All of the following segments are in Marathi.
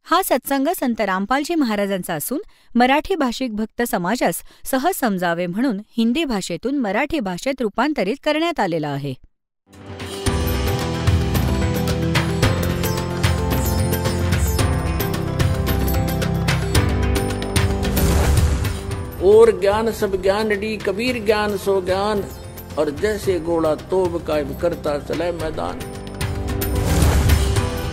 हा सत्संग संत रामपालजी महाराजांचा असून मराठी भाषिक भक्त समाजास सहज समजावे म्हणून हिंदी भाषेतून मराठी भाषेत रूपांतरित करण्यात आलेला आहे. और ज्ञान सब ज्ञान डी कबीर ज्ञान सो ज्ञान और जैसे घोड़ा तोब कायम करता चले मैदान.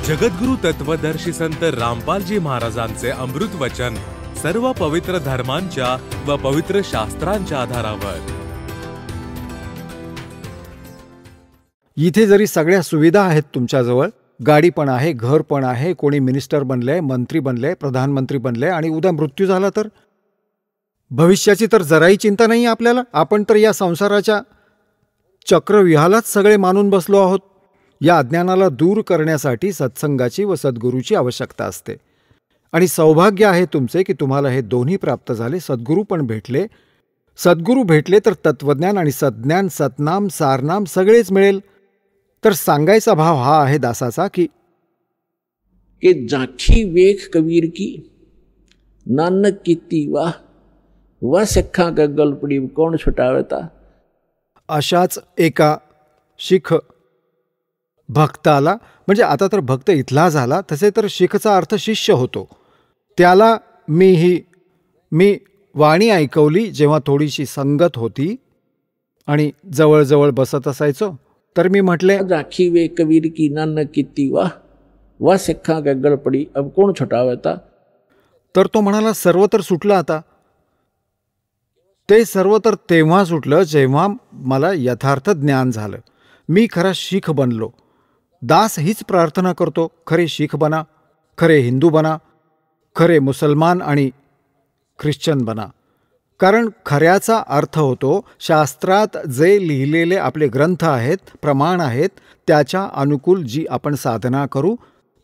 जगद्गुरु तत्वदर्शी संत रामपालजी महाराजांचे अमृत वचन सर्व पवित्र धर्मांच्या व पवित्र शास्त्रांच्या आधारावर. इथे जरी सगळ्या सुविधा आहेत तुमच्याजवळ, गाडी पण आहे, घर पण आहे, कोणी मिनिस्टर बनले, मंत्री बनले, प्रधानमंत्री बनले आणि उद्या मृत्यू झाला तर भविष्याची तर जराही चिंता नाही आपल्याला. आपण तर या संसाराच्या चक्रव्यूहालाच सगळे मानून बसलो आहोत. या अज्ञानाला दूर करण्यासाठी सत्संगाची व सद्गुरूची आवश्यकता असते. आणि सौभाग्य आहे तुमचे की तुम्हाला हे दोन्ही प्राप्त झाले. सद्गुरू पण भेटले. सद्गुरू भेटले तर तत्वज्ञान आणि सज्ञान, सतनाम, सारनाम सगळेच मिळेल. तर सांगायचा भाव हा आहे दासाचा की झांकी वेख कबीर की नानक कीती वाह व सिखा का गलपडी कोण छुटावता. अशाच एका शीख भक्ताला, म्हणजे आता तर भक्त इथला झाला, तसे तर शीखचा अर्थ शिष्य होतो, त्याला मी वाणी ऐकवली जेव्हा थोडीशी संगत होती आणि जवळजवळ बसत असायचो. तर मी म्हटले, झांकी वे कबीर की नानक कीती वाह व सिखा का गलपडी अब कोण छुटावता. तर तो म्हणाला, सर्व तर सुटलं आता. ते सर्व तर तेव्हा सुटलं जेव्हा मला यथार्थ ज्ञान झालं. मी खरा शीख बनलो. दास हीच प्रार्थना करतो, खरे शीख बना, खरे हिंदू बना, खरे मुसलमान आणि ख्रिश्चन बना. कारण खऱ्याचा अर्थ होतो शास्त्रात जे लिहिलेले आपले ग्रंथ आहेत, प्रमाण आहेत, त्याच्या अनुकूल जी आपण साधना करू,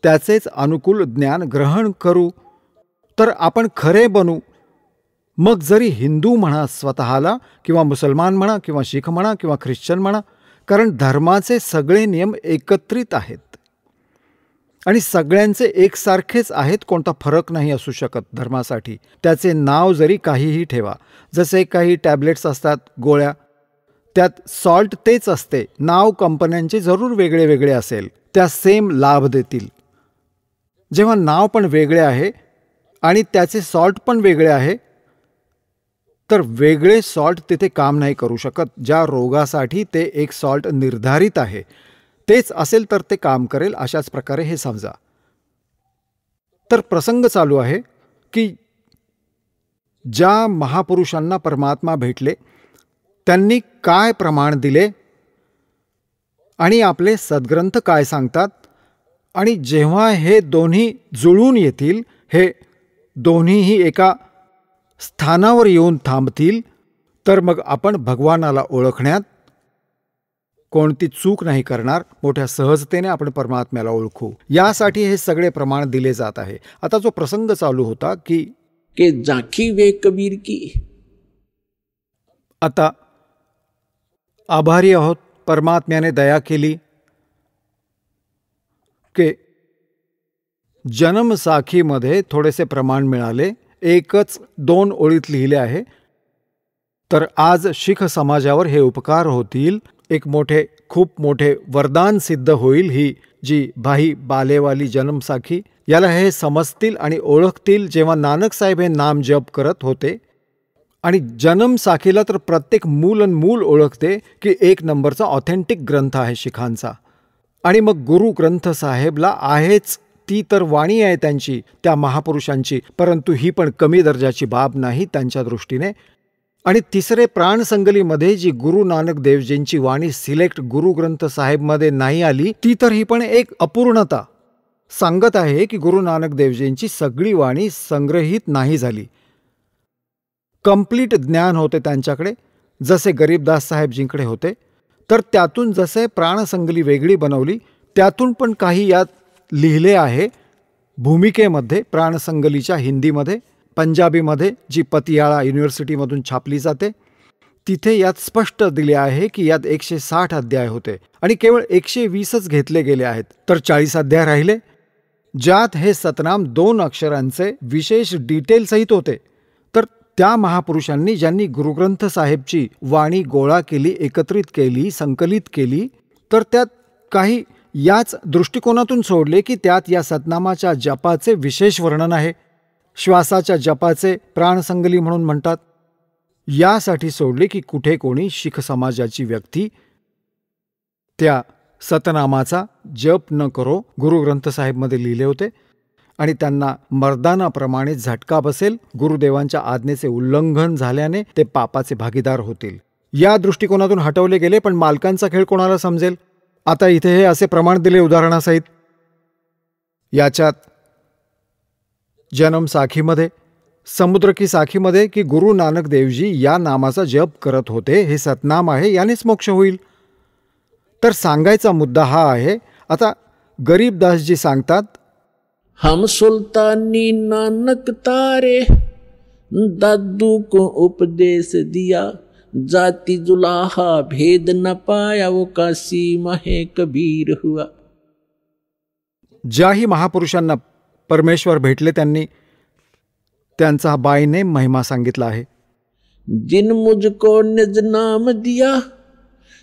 त्याचेच अनुकूल ज्ञान ग्रहण करू, तर आपण खरे बनू. मग जरी हिंदू म्हणा स्वतःला, किंवा मुसलमान म्हणा, किंवा शीख म्हणा, किंवा ख्रिश्चन म्हणा, कारण धर्माचे सगळे नियम एकत्रित आहेत आणि सगळ्यांचे एकसारखेच आहेत. कोणता फरक नाही असू शकत धर्मासाठी. त्याचे नाव जरी काहीही ठेवा, जसे काही टॅबलेट्स असतात, गोळ्या, त्यात सॉल्ट तेच असते, नाव कंपन्यांचे जरूर वेगळे वेगळे असेल, त्या सेम लाभ देतील. जेव्हा नाव पण वेगळे आहे आणि त्याचे सॉल्ट पण वेगळे आहे, तर वेगळे सॉल्ट तिथे काम नाही करू शकत. ज्या रोगासाठी ते एक सॉल्ट निर्धारित आहे तेच असेल तर ते काम करेल. अशाच प्रकारे हे समजा. तर प्रसंग चालू आहे की ज्या महापुरुषांना परमात्मा भेटले त्यांनी काय प्रमाण दिले आणि आपले सद्ग्रंथ काय सांगतात, आणि जेव्हा हे दोन्ही जुळून येतील, हे दोन्हीही एका स्थानावर येऊन थांबतील, तर मग आपण भगवानाला ओळखण्यात कोणती चूक नाही करणार. मोठ्या सहजतेने आपण परमात्म्याला ओळखू. यासाठी हे सगळे प्रमाण दिले जात आहे. आता जो प्रसंग चालू होता की झांकी वे कबीर की, आता आभारी आहोत, परमात्म्याने दया केली की जन्मसाखीमध्ये थोडेसे प्रमाण मिळाले. एकच 2 ओळीत लिहिले आहे. तर आज शीख समाजावर हे उपकार होतील. एक खूप मोठे वरदान सिद्ध होईल. ही जी भाई बालेवाली जन्मसाखी, याला हे समजतील आणि ओळखतील जेव्हा नानक साहेब हे नाम जप करत होते. आणि जन्मसाखीला तर प्रत्येक मूल ओळखते की 1 नंबरचा ऑथेंटिक ग्रंथ आहे शिखांचा. आणि मग गुरु ग्रंथ साहेबला आहेच, ती तर वाणी आहे त्यांची, त्या महापुरुषांची, परंतु ही पण कमी दर्जाची बाब नाही त्यांच्या दृष्टीने. आणि तिसरे प्राणसंगलीमध्ये जी गुरु नानक देवजींची वाणी सिलेक्ट गुरु ग्रंथ साहेबमध्ये नाही आली, ती तर ही पण एक अपूर्णता सांगत आहे की गुरु नानक देवजींची सगळी वाणी संग्रहित नाही झाली. कंप्लीट ज्ञान होते त्यांच्याकडे, जसे गरीबदास साहेबजींकडे होते. तर त्यातून जसे प्राणसंगली वेगळी बनवली, त्यातून पण काही यात लिहिले आहे भूमिकेमध्ये. प्राणसंगलीच्या हिंदीमध्ये, पंजाबीमध्ये जी पतियाळा युनिव्हर्सिटीमधून छापली जाते, तिथे यात स्पष्ट दिले आहे की यात 160 अध्याय होते आणि केवळ 120च घेतले गेले आहेत. तर 40 अध्याय राहिले. ज्यात हे सतनाम 2 अक्षरांचे विशेष डिटेलसहित होते. तर त्या महापुरुषांनी ज्यांनी गुरुग्रंथ साहेबची वाणी गोळा केली, एकत्रित केली, संकलित केली, तर त्यात काही याच दृष्टिकोनातून सोडले की त्यात या सतनामाच्या जपाचे विशेष वर्णन आहे. श्वासाच्या जपाचे प्राणसंगली म्हणून म्हणतात. यासाठी सोडले की कुठे कोणी शीख समाजाची व्यक्ती त्या सतनामाचा जप न करो. गुरुग्रंथ साहेबमध्ये लिहिले होते आणि त्यांना मर्दानाप्रमाणे झटका बसेल, गुरुदेवांच्या आज्ञेचे उल्लंघन झाल्याने ते पापाचे भागीदार होतील. या दृष्टिकोनातून हटवले गेले. पण मालकांचा खेळ कोणाला समजेल. आता इथे हे असे प्रमाण दिले उदाहरणासहित. याच्यात जन्म साखीमध्ये, समुद्र की साखीमध्ये की गुरु नानक देवजी या नामाचा जप करत होते, हे सतनाम आहे, यानेच मोक्ष होईल. तर सांगायचा मुद्दा हा आहे. आता गरीबदासजी सांगतात, हम सुल्तानी नानक तारे, दादू को उपदेश दिया, जाति जुलाहा भेद न पाया, वो काशी महे कबीर हुआ. ज्याही महापुरुषांना परमेश्वर भेटले त्यांनी त्यांचा बाईने महिमा सांगितला आहे. जिन मुझको निज नाम दिया,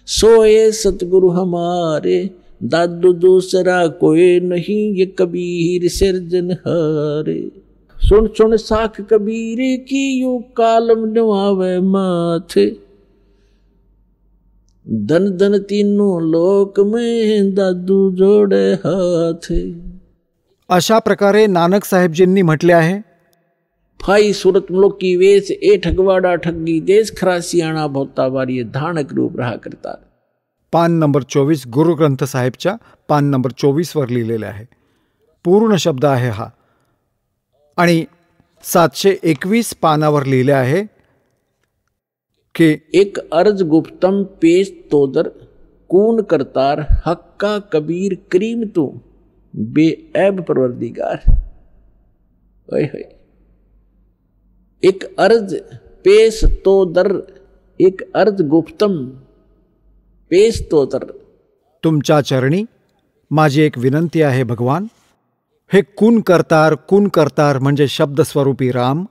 सोए सतगुरु हमारे, दादू दूसरा कोई नहीं, ये कबीर सिरजनहारे. सुन सुन साख कबीर की, यू कालम नवावे माथे, धन धन तीनों लोक में, दादू जोड़े हाथे. अशा प्रकारे नानक साहेबजींनी म्हटले आहे. फाई सूरत मुल्क की वेश, ए ठगवाड़ा ठगी देश, खरासियाणा भोता बारी, धानक रूप रहा करता. पान नंबर 24 गुरुग्रंथ साहेबच्या पान नंबर 24 वर लिहिलेले आहे. पूर्ण शब्द आहे हा. आणि 721 पानावर लिहिले आहे की एक अर्ज गुप्तम पेश तोदर, कून करतार, हक्का कबीर करीम तू, बेऐब परवरदिगार. एक अर्ज पेश तोदर, एक अर्ज गुप्तम पेश तोदर. तुमच्या चरणी माझी एक विनंती आहे भगवान. हे कुण करतार म्हणजे शब्दस्वरूपी राम.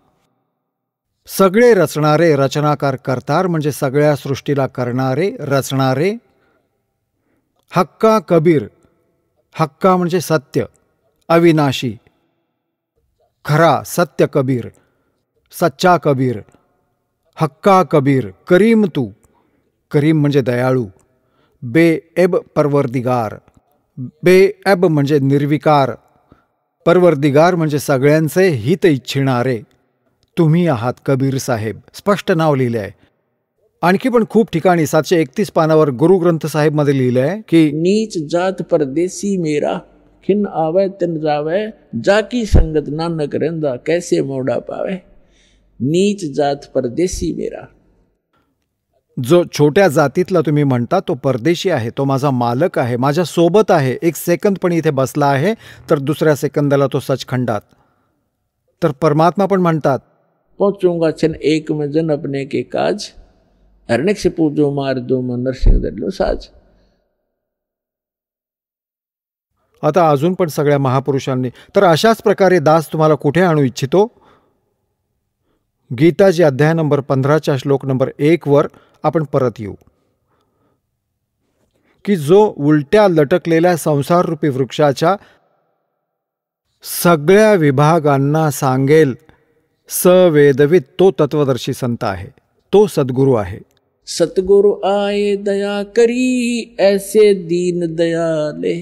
सगळे रचणारे रचनाकार करतार म्हणजे सगळ्या सृष्टीला करणारे, रचणारे. हक्का कबीर, हक्का म्हणजे सत्य, अविनाशी, खरा सत्य कबीर, सच्चा कबीर. हक्का कबीर, करीम तू, करीम म्हणजे दयाळू. बेऐब परवरदिगार, बेऐब म्हणजे निर्विकार, परवरदिगार म्हणजे सगळ्यांचे हित इच्छिणारे. तुम्ही आहात कबीर साहेब. स्पष्ट नाव लिहिले आहे. आणखी पण खूप ठिकाणी 731 पानावर गुरुग्रंथ साहेबमध्ये लिहिले आहे की नीच जात परदेसी मेरा, खिन आवे तिन जावे, जाकी संगत नानक रंदा, कैसे मोड़ा पावे. नीच जात परदेसी मेरा. जो छोट्या जातीतला तुम्ही म्हणता तो परदेशी आहे, तो माझा मालक आहे, माझ्या सोबत आहे. एक सेकंद पण इथे बसला आहे तर दुसऱ्या सेकंदाला तो सचखंडात. तर परमात्मा पण म्हणतात, पहुंचूंगा छन एक में जन अपने के काज, हरनेक से पूजो मार दो मन नरसिंह दडलो साज. आता अजून पण सगळ्या महापुरुषांनी. तर अशाच प्रकारे दास तुम्हाला कुठे आणू इच्छितो. गीताजी अध्याय नंबर 15 श्लोक नंबर 1 वर आपण परत येऊ की जो उलट्या लटकलेल्या संसाररूपी वृक्षाच्या सगळ्या विभागांना सांगेल, सवेदवित, तो तत्वदर्शी संत आहे, तो सद्गुरु आहे. सतगुरु आए दया करी, ऐसे दीन दयाले,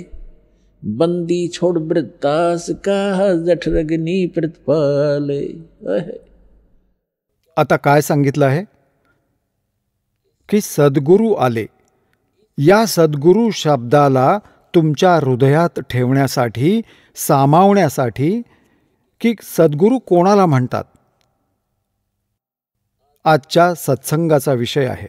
बंदी छोड़ वृत्तास का, जठरग्नि प्रतिपाले. आता काय सांगितलं आहे की सद्गुरू आले. या सद्गुरू शब्दाला तुमच्या हृदयात ठेवण्यासाठी, सामावण्यासाठी की सद्गुरू कोणाला म्हणतात, आजच्या सत्संगाचा विषय आहे.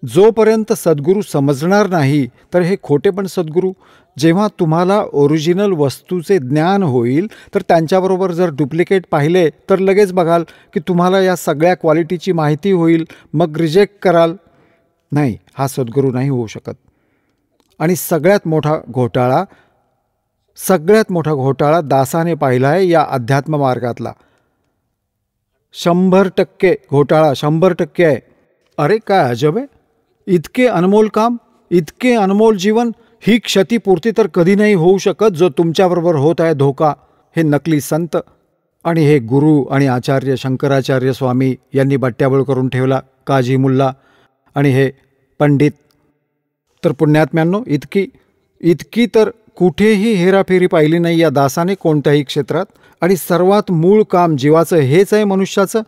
जोपर्यंत सद्गुरू समजणार नाही तर हे खोटे पण सद्गुरू. जेव्हा तुम्हाला ओरिजिनल वस्तूचे ज्ञान होईल तर त्यांच्याबरोबर जर डुप्लिकेट पाहिले तर लगेच बघाल की तुम्हाला या सगळ्या क्वालिटीची माहिती होईल, मग रिजेक्ट कराल. नाही, हा सद्गुरू नाही होऊ शकत. आणि सगळ्यात मोठा घोटाळा सगळ्यात मोठा घोटाळा दासाने पाहिला आहे या अध्यात्म मार्गातला. 100% घोटाळा, 100% आहे. अरे काय अजब आहे. इतके अनमोल काम, इतके अनमोल जीवन, ही क्षतिपूर्ती तर कधी नाही होऊ शकत जो तुमच्याबरोबर होत आहे धोका. हे नकली संत आणि हे गुरु आणि आचार्य शंकराचार्य स्वामी यांनी बट्ट्याबोळ करून ठेवला, काजी मुल्ला आणि हे पंडित. तर पुण्यात्म्यांनो, इतकी तर कुठेही हेराफेरी पाहिली नाही या दासाने कोणत्याही क्षेत्रात. आणि सर्वात मूळ काम जीवाचं हेच आहे मनुष्याचं,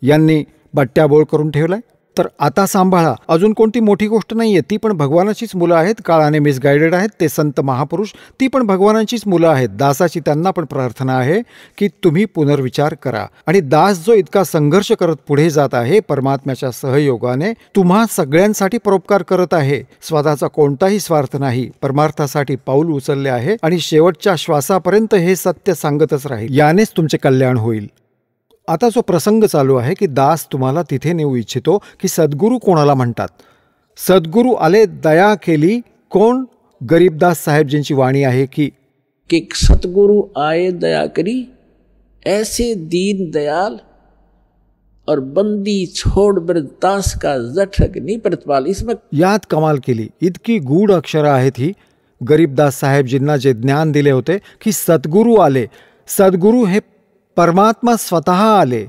यांनी बट्ट्याबोळ करून ठेवलाय. तर आता सांभाळा, अजून कोणती मोठी गोष्ट नाही आहे, ती पण भगवानाचीच मुलं आहेत. काळाने मिसगायडेड आहेत ते संत महापुरुष, ती पण भगवानाचीच मुलं आहेत. दासाची त्यांना पण प्रार्थना आहे की तुम्ही पुनर्विचार करा. आणि दास जो इतका संघर्ष करत पुढे जात आहे परमात्म्याच्या सहयोगाने, तुम्हा सगळ्यांसाठी परोपकार करत आहे. स्वतःचा कोणताही स्वार्थ नाही, परमार्थासाठी पाऊल उचलले आहे आणि शेवटच्या श्वासापर्यंत हे सत्य सांगतच राहील. यानेच तुमचे कल्याण होईल. आता जो प्रसंग चालू आहे की दास तुम्हाला तिथे नेऊ इच्छितो की सद्गुरू कोणाला म्हणतात. सद्गुरू आले, दया केली. कोण? गरीबदास साहेबजींची वाणी आहे की सतगुरु आए दया करी, ऐसे दीन दयाल और बंदी छोड़ दास का जठक नहीं प्रतिपाल. इसमें यात कमाल केली. इतकी गूढ अक्षरं आहेत ही. गरीबदास साहेबजींना जे ज्ञान दिले होते की सद्गुरू आले, सद्गुरू हे परमात्मा स्वतः आले.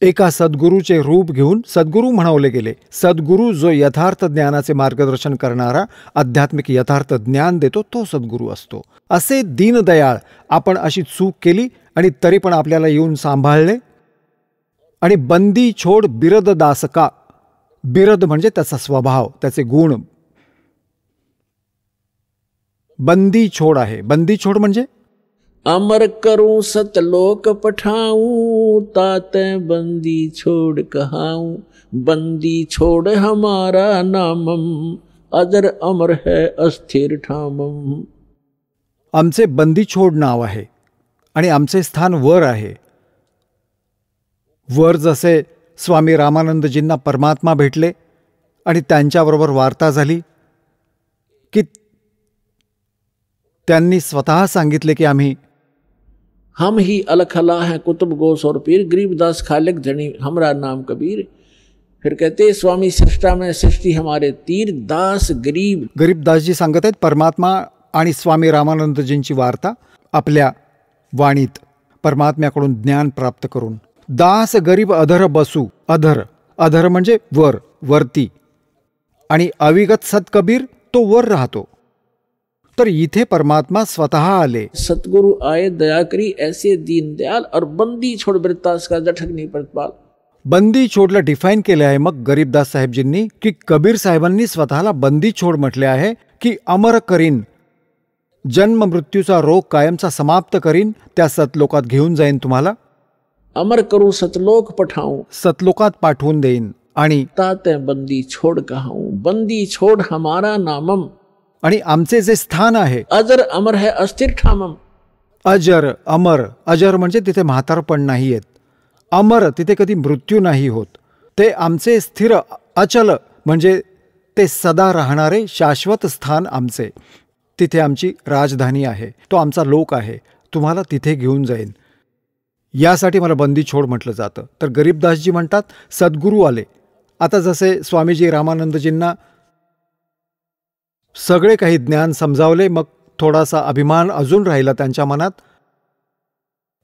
एका सद्गुरूचे रूप घेऊन सद्गुरू म्हणवले गेले. सद्गुरू जो यथार्थ ज्ञानाचे मार्गदर्शन करणारा, आध्यात्मिक यथार्थ ज्ञान देतो, तो सद्गुरू असतो. असे दीनदयाळ आपण अशी चूक केली आणि तरी पण आपल्याला येऊन सांभाळले. आणि बंदी छोड बिरद दासका. बिरद म्हणजे त्याचा स्वभाव, त्याचे गुण. बंदी छोड आहे. बंदी छोड म्हणजे अमर करूं सतलोक पठाऊं, ताते बंदी छोड़ कहाऊं. बंदी छोड़ हमारा नामम, अजर अमर है अस्थिर ठामम. आमचे बंदी छोड नाव आहे आणि आमचे स्थान वर आहे. वर जसे स्वामी रामानंदजींना परमात्मा भेटले आणि त्यांच्याबरोबर वार्ता झाली की त्यांनी स्वतः सांगितले की आम्ही हम ही अलखला है कुतुब गोस और पीर, गरीबदास खालिक जनी हमरा नाम कबीर. फिर कहते स्वामी सृष्टा में सृष्टि हमारे तीर, दास गरीब. गरीबदासजी सांगत आहेत परमात्मा आणि स्वामी रामानंदजींची वार्ता आपल्या वाणीत परमात्म्याकडून ज्ञान प्राप्त करून. दास गरीब अधर बसू. अधर म्हणजे वर, वरती. आणि अविगत सतकबीर तो वर राहतो. तर इथे परमात्मा स्वतः आले. सतगुरु आए दया करी, ऐसे दीन दयाल और बंदी छोड़ दास का जठक नहीं प्रतिपाल. बंदी छोडला डिफाईन केले आहे मग गरीबदास साहेबजींनी की कबीर साहेबांनी स्वतःला बंदी छोड म्हटले आहे की अमर करीन, जन्म मृत्यूचा रोग कायमचा समाप्त करीन, त्या सतलोकात घेऊन जाईन तुम्हाला. अमर करूं सतलोक पठाऊं, सतलोकात पाठवून देईन. आणि ताते बंदी छोड़ कहाऊं, बंदी छोड़ हमारा नामम. आणि आमचे जे स्थान आहे, अजर अमर है अस्थिर ठामम. अजर अमर. अजर म्हणजे तिथे म्हातारपण नाही येत. अमर तिथे कधी मृत्यू नाही होत. ते आमचे स्थिर, अचल म्हणजे ते सदा राहणारे शाश्वत स्थान आमचे. तिथे आमची राजधानी आहे, तो आमचा लोक आहे. तुम्हाला तिथे घेऊन जाईन. यासाठी मला बंदी छोड म्हटलं जातं. तर गरीबदासजी म्हणतात सद्गुरू आले. आता जसे स्वामीजी रामानंदजींना सगळे काही ज्ञान समजावले, मग थोडासा अभिमान अजून राहिला त्यांच्या मनात.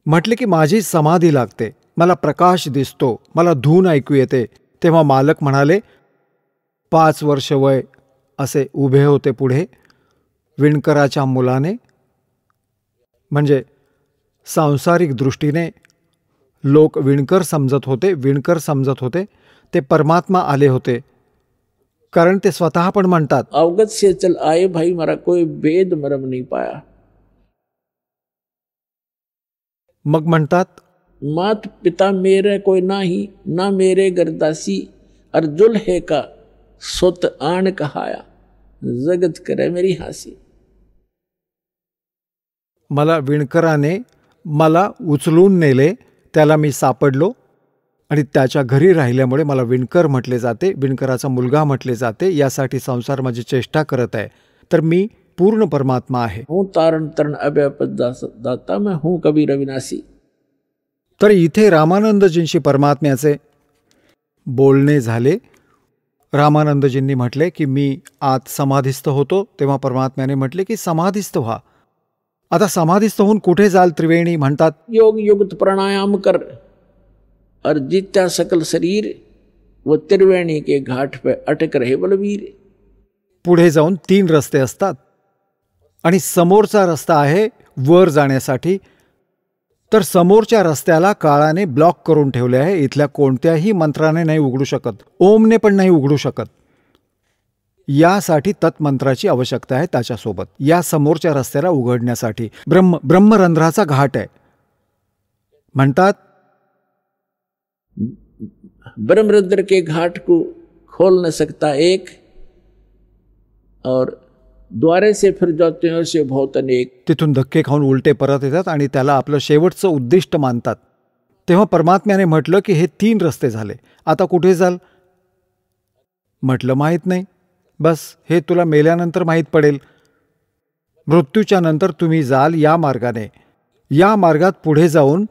म्हटले की माझी समाधी लागते, मला प्रकाश दिसतो, मला धून ऐकू येते. तेव्हा मालक म्हणाले 5 वर्ष वय असे उभे होते पुढे विणकराच्या मुलाने. म्हणजे सांसारिक दृष्टीने लोक विणकर समजत होते. ते परमात्मा आले होते. कारण ते स्वतः पण म्हणतात अवगत से चल आए भाई, मारा कोई भेद मरम नहीं पाया. मग म्हणतात मात पिता मेरे कोई नाही, ना मेरे गरदासी, अर्जुल है का सोत आण कहाया, जगत करे मेरी हासी. मला विणकराने मला उचलून नेले, त्याला मी सापडलो आणि त्याच्या घरी राहिल्यामुळे मला विणकर म्हटले जाते, विणकराचा मुलगा म्हटले जाते. यासाठी संसार माझी चेष्टा करत आहे. तर मी पूर्ण परमात्मा आहे. हूँ तारण तरण अभयपद दाता, मैं हूँ कबीर अविनाशी. तर इथे रामानंदजींशी परमात्म्याचे बोलणे झाले. रामानंदजींनी म्हटले की मी आत समाधिस्थ होतो, तेव्हा परमात्म्याने म्हटले की समाधिस्थ व्हा. आता समाधिस्थ होऊन कुठे जाल त्रिवेणी म्हणतात. योग युक्त प्राणायाम कर और जीत्या सकल शरीर, वो त्रिवेणी के घाट पे अटक रहे बलवीर. पुढे जाऊन 3 रस्ते असतात आणि समोरचा रस्ता आहे वर जाण्यासाठी. तर समोरच्या रस्त्याला काळाने ब्लॉक करून ठेवले आहे. इथल्या कोणत्याही मंत्राने नाही उघडू शकत, ओमने पण नाही उघडू शकत. यासाठी तत्मंत्राची आवश्यकता आहे. त्याच्यासोबत या समोरच्या रस्त्याला उघडण्यासाठी ब्रह्मरंध्राचा घाट आहे. म्हणतात ब्रह्मरंध्र के घाट को खोल न सकता एक, और द्वारे से फिर जाते हैं से बहुत अनेक. तिथून धक्के खाऊन उलटे परत येतात आणि त्याला आपलं शेवटचं उद्दिष्ट मानतात. तेव्हा परमात्म्याने म्हटलं की हे 3 रस्ते झाले, आता कुठे जाल. म्हटलं माहीत नाही. बस हे तुला मेल्यानंतर माहीत पडेल. मृत्यूच्या नंतर तुम्ही जाल या मार्गाने. या मार्गात पुढे जाऊन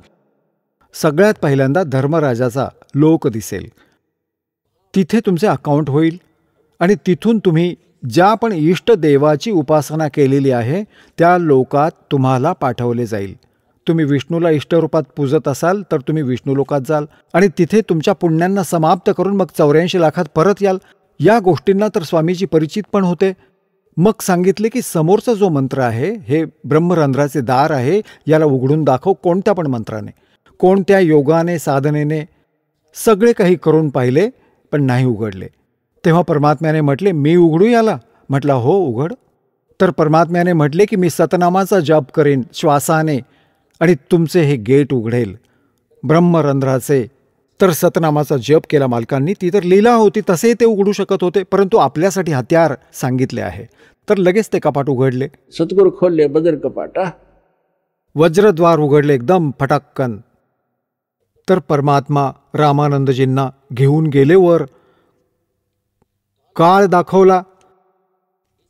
सगळ्यात पहिल्यांदा धर्मराजाचा लोक दिसेल. तिथे तुमचे अकाउंट होईल आणि तिथून तुम्ही ज्या पण इष्ट देवाची उपासना केलेली आहे त्या लोकात तुम्हाला पाठवले जाईल. तुम्ही विष्णूला इष्टरूपात पूजत असाल तर तुम्ही विष्णू लोकात जाल आणि तिथे तुमच्या पुण्यांना समाप्त करून मग 84 लाखात परत याल. या गोष्टींना तर स्वामीजी परिचित पण होते. मग सांगितले की समोरचा जो मंत्र आहे हे ब्रह्मरंध्राचे दार आहे, याला उघडून दाखव. कोणत्या पण मंत्राने, कोणत्या योगाने, साधनेने सगळे काही करून पाहिले पण नाही उघडले. तेव्हा परमात्म्याने म्हटले मी उघडू याला. म्हटलं हो उघड. तर परमात्म्याने म्हटले की मी सतनामाचा जप करेन श्वासाने आणि तुमचे हे गेट उघडेल ब्रह्मरंध्राचे. तर सतनामाचा जप केला मालकांनी. ती तर लीला होती, तसे ते उघडू शकत होते, परंतु आपल्यासाठी हत्यार सांगितले आहे. तर लगेच ते कपाट उघडले. सतगुरु खोलले बदर कपाटा, वज्रद्वार उघडले एकदम फटाक्कन. तर परमात्मा रामानंदजींना घेऊन गेले वर. काळ दाखवला.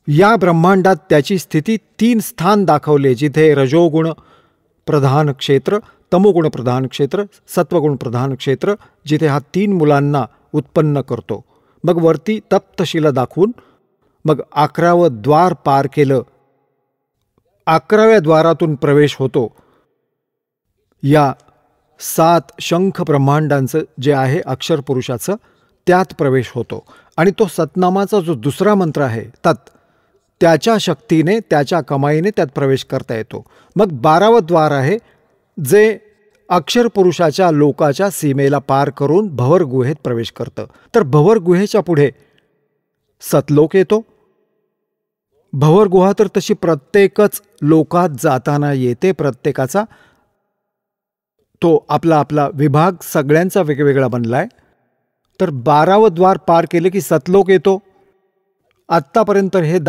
या ब्रह्मांडात त्याची स्थिती 3 स्थान दाखवले, जिथे रजोगुण प्रधान क्षेत्र, तमोगुण प्रधान क्षेत्र, सत्वगुण प्रधान क्षेत्र, जिथे हा 3 मुलांना उत्पन्न करतो. मग वरती तप्तशिला दाखवून मग 11वं द्वार पार केलं. 11व्या द्वारातून प्रवेश होतो. या 7 शंख ब्रह्मांडांचं जे आहे अक्षर पुरुषाचं, त्यात प्रवेश होतो. आणि तो सतनामाचा जो दुसरा मंत्र आहे त्याच्या शक्तीने, त्याच्या कमाईने त्यात प्रवेश करता येतो. मग 12वं द्वार आहे जे अक्षर पुरुषाच्या लोकाच्या सीमेला पार करून भवर गुहेत प्रवेश करतं. तर भवर गुहेच्या पुढे सतलोक येतो. भवर गुहा तर तशी प्रत्येकच लोकात जाताना येते. प्रत्येकाचा तो आपला आपला विभाग सगळ्यांचा वेगवेगळा बनलाय. तर 12वं द्वार पार केले की सतलोक येतो. आत्तापर्यंत हे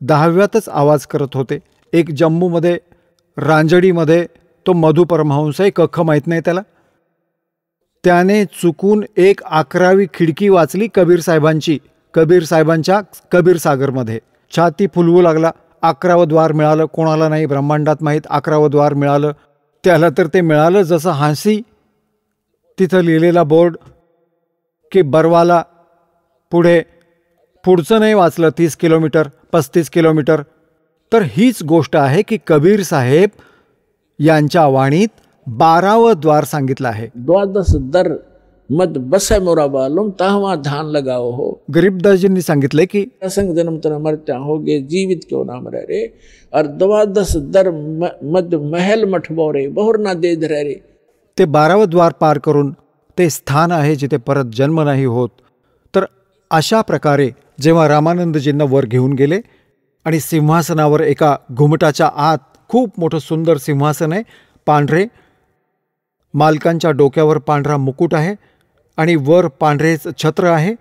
10व्यातच आवाज करत होते. एक जम्मूमध्ये रांजडीमध्ये तो मधु परमहंस आहे, कख माहीत नाही त्याला, त्याने चुकून एक 11वी खिडकी वाचली कबीर साहेबांच्या कबीर सागरमध्ये. छाती फुलवू लागला. 11वं द्वार मिळालं. कोणाला नाही ब्रह्मांडात माहीत 11वं द्वार मिळालं. त्याला तर ते मिळालं जसं हांसी. तिथं लिहिलेला बोर्ड की बरवाला पुढचं नाही वाचलं 30 किलोमीटर 35 किलोमीटर. तर हीच गोष्ट आहे की कबीर साहेब यांच्या वाणीत 12वं द्वार सांगितलं आहे. 12 दर मद बस मोरा बालुम ताहवा ध्यान लगाओ हो. गरीबदासजींनी सांगितले की असंग जन्म तना मरत्या होगे जीवित क्यों ना मरे रे, और 12 दर मद महल मठबो रे बहुर ना दे धरे रे. ते 12वं द्वार पार करून ते स्थान आहे जिथे परत जन्म नाही होत. तर अशा प्रकारे जेव्हा रामानंदजींना वर घेऊन गेले आणि सिंहासनावर एका घुमटाच्या आत खूप मोठं सुंदर सिंहासन आहे, पांढरे, मालकांच्या डोक्यावर पांढरा मुकुट आहे आणि वर पांढरेच छत्र आहे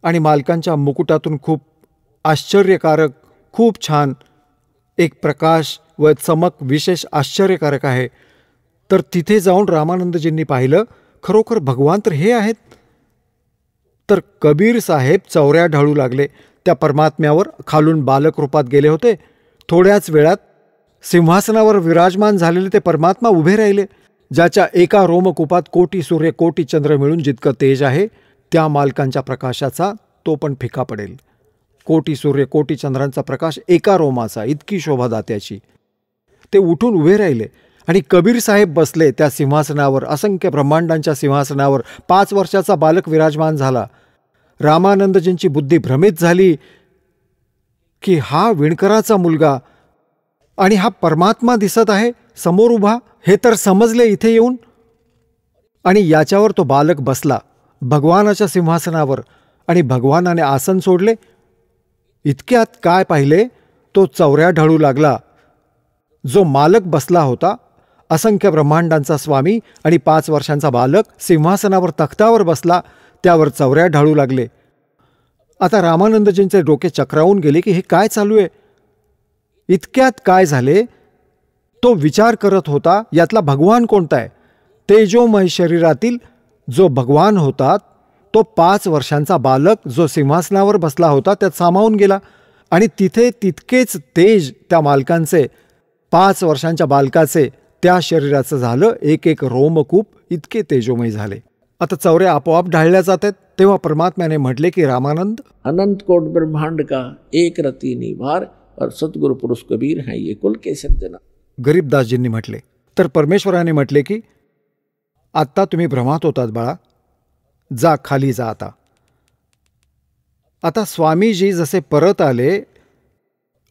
आणि मालकांच्या मुकुटातून खूप आश्चर्यकारक, खूप छान एक प्रकाश व चमक विशेष आश्चर्यकारक आहे. तर तिथे जाऊन रामानंदजींनी पाहिलं, खरोखर भगवान तर हे आहेत. तर कबीर साहेब चौऱ्या ढाळू लागले. त्या परमात्म्यावर खालून बालक रूपात गेले होते. थोड्याच वेळात सिंहासनावर विराजमान झालेले ते परमात्मा उभे राहिले, ज्याच्या एका रोमकुपात कोटी सूर्य कोटी चंद्र मिळून जितकं तेज आहे, त्या मालकांच्या प्रकाशाचा तो पण फिका पडेल. कोटी सूर्य कोटी चंद्रांचा प्रकाश एका रोमाचा, इतकी शोभा दात्याची. ते उठून उभे राहिले आणि कबीर साहेब बसले त्या सिंहासनावर, असंख्य ब्रह्मांडांच्या सिंहासनावर. 5 वर्षाचा बालक विराजमान झाला. रामानंदजींची बुद्धी भ्रमित झाली की हा विणकराचा मुलगा आणि हा परमात्मा दिसत आहे समोर उभा, हे तर समजले इथे येऊन. आणि याच्यावर तो बालक बसला भगवानाच्या सिंहासनावर, आणि भगवानाने आसन सोडले. इतक्यात काय पाहिले, तो चौऱ्या ढळू लागला. जो मालक बसला होता, असंख्य ब्रह्मांडांचा स्वामी, आणि 5 वर्षांचा बालक सिंहासनावर तख्तावर बसला, त्यावर चौऱ्या ढाळू लागले. आता रामानंदजींचे डोके चक्रावून गेले की हे काय चालू आहे. इतक्यात काय झाले, तो विचार करत होता यातला भगवान कोणता आहे. तेजोमय शरीरातील जो भगवान होता, तो 5 वर्षांचा बालक जो सिंहासनावर बसला होता त्यात सामावून गेला, आणि तिथे तितकेच तेज त्या मालकांचे, 5 वर्षांच्या बालकाचे त्या शरीराचं झालं. एक एक रोमकूप इतके तेजोमय झाले. आता चौऱ्या आपोआप ढाळल्या जात आहेत. तेव्हा परमात्म्याने म्हटले की रामानंद, अनंत कोट ब्रह्मांड का एक रति निभार और सतगुरु पुरुष कबीर हैं ये कुल के सज्जना. गरीबदासजींनी म्हटले. तर परमेश्वराने म्हटले की आत्ता तुम्ही भ्रमात होतात बाळा, जा खाली जा. आता स्वामीजी जसे परत आले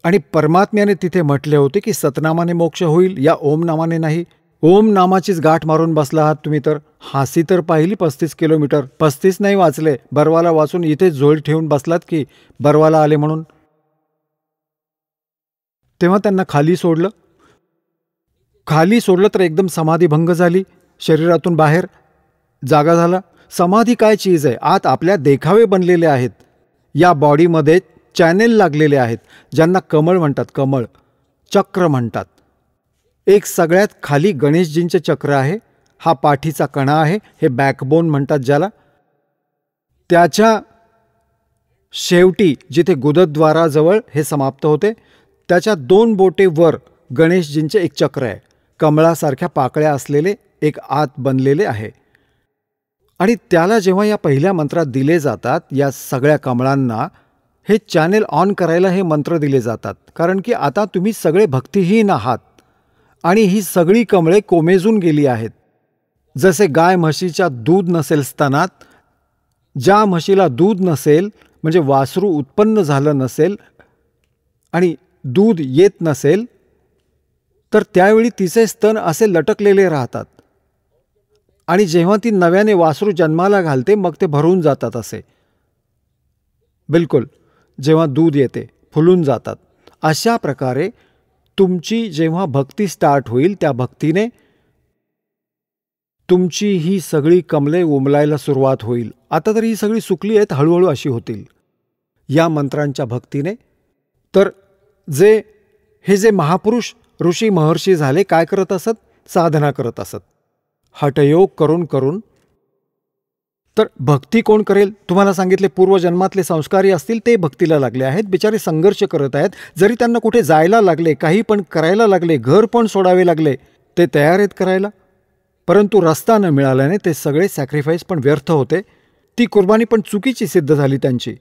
आणि परमात्म्याने तिथे म्हटले होते की सतनामाने मोक्ष होईल, या ओम नामाने नाही. ओम नामाचीच गाठ मारून बसला आहात तुम्ही. तर हासी तर पाहिली 35 किलोमीटर, 35 नाही वाचले, बरवाला वाचून इथे झोळ ठेवून बसलात की बरवाला आले म्हणून. तेव्हा त्यांना खाली सोडलं. खाली सोडलं तर एकदम समाधीभंग झाली. शरीरातून बाहेर जागा झाला. समाधी काय चीज आहे. आत आपल्या देखावे बनलेले आहेत. या बॉडीमध्ये चॅनेल लागलेले आहेत, ज्यांना कमळ म्हणतात, कमळ चक्र म्हणतात. एक सगळ्यात खाली गणेशजींचे चक्र आहे. हा पाठीचा कणा आहे, हे बॅकबोन म्हणतात ज्याला. त्याच्या शेवटी जिथे गुदद्वाराजवळ हे समाप्त होते, त्याच्या 2 बोटे वर गणेशजींचे एक चक्र आहे. कमळासारख्या पाकळ्या असलेले एक आत बनलेले आहे. आणि त्याला जेव्हा या पहिल्या मंत्रात दिले जातात, या सगळ्या कमळांना हे चॅनेल ऑन करायला हे मंत्र दिले जातात. कारण की आता तुम्ही सगळे भक्तिहीन आहात आणि ही सगळी कमळे कोमेजून गेली आहेत. जसे गाय म्हशीच्या दूध नसेल स्तनात, ज्या म्हशीला दूध नसेल म्हणजे वासरू उत्पन्न झालं नसेल आणि दूध येत नसेल, तर त्यावेळी तिचे स्तन असे लटकलेले राहतात. आणि जेव्हा ती नव्याने वासरू जन्माला घालते, मग ते भरून जातात असे. बिलकुल, जेव्हा दूध येते फुलून जातात. अशा प्रकारे तुमची जेव्हा भक्ती स्टार्ट होईल, त्या भक्तीने तुमची ही सगळी कमले उमलायला सुरुवात होईल. आता तर ही सगळी सुकली आहेत, हळूहळू अशी होतील या मंत्रांच्या भक्तीने. तर हे जे महापुरुष ऋषी महर्षी झाले, काय करत असत? साधना करत असत, हठयोग करून करून. तर भक्ती कोण करेल? तुम्हाला सांगितले, पूर्वजन्मातले संस्कारी असतील ते भक्तीला लागले आहेत. बिचारे संघर्ष करत आहेत. जरी त्यांना कुठे जायला लागले, काही पण करायला लागले, घर पण सोडावे लागले, ते तयार आहेत करायला. परंतु रस्ता न मिळाल्याने ते सगळे सॅक्रिफाईस पण व्यर्थ होते. ती कुर्बानी पण चुकीची सिद्ध झाली त्यांची.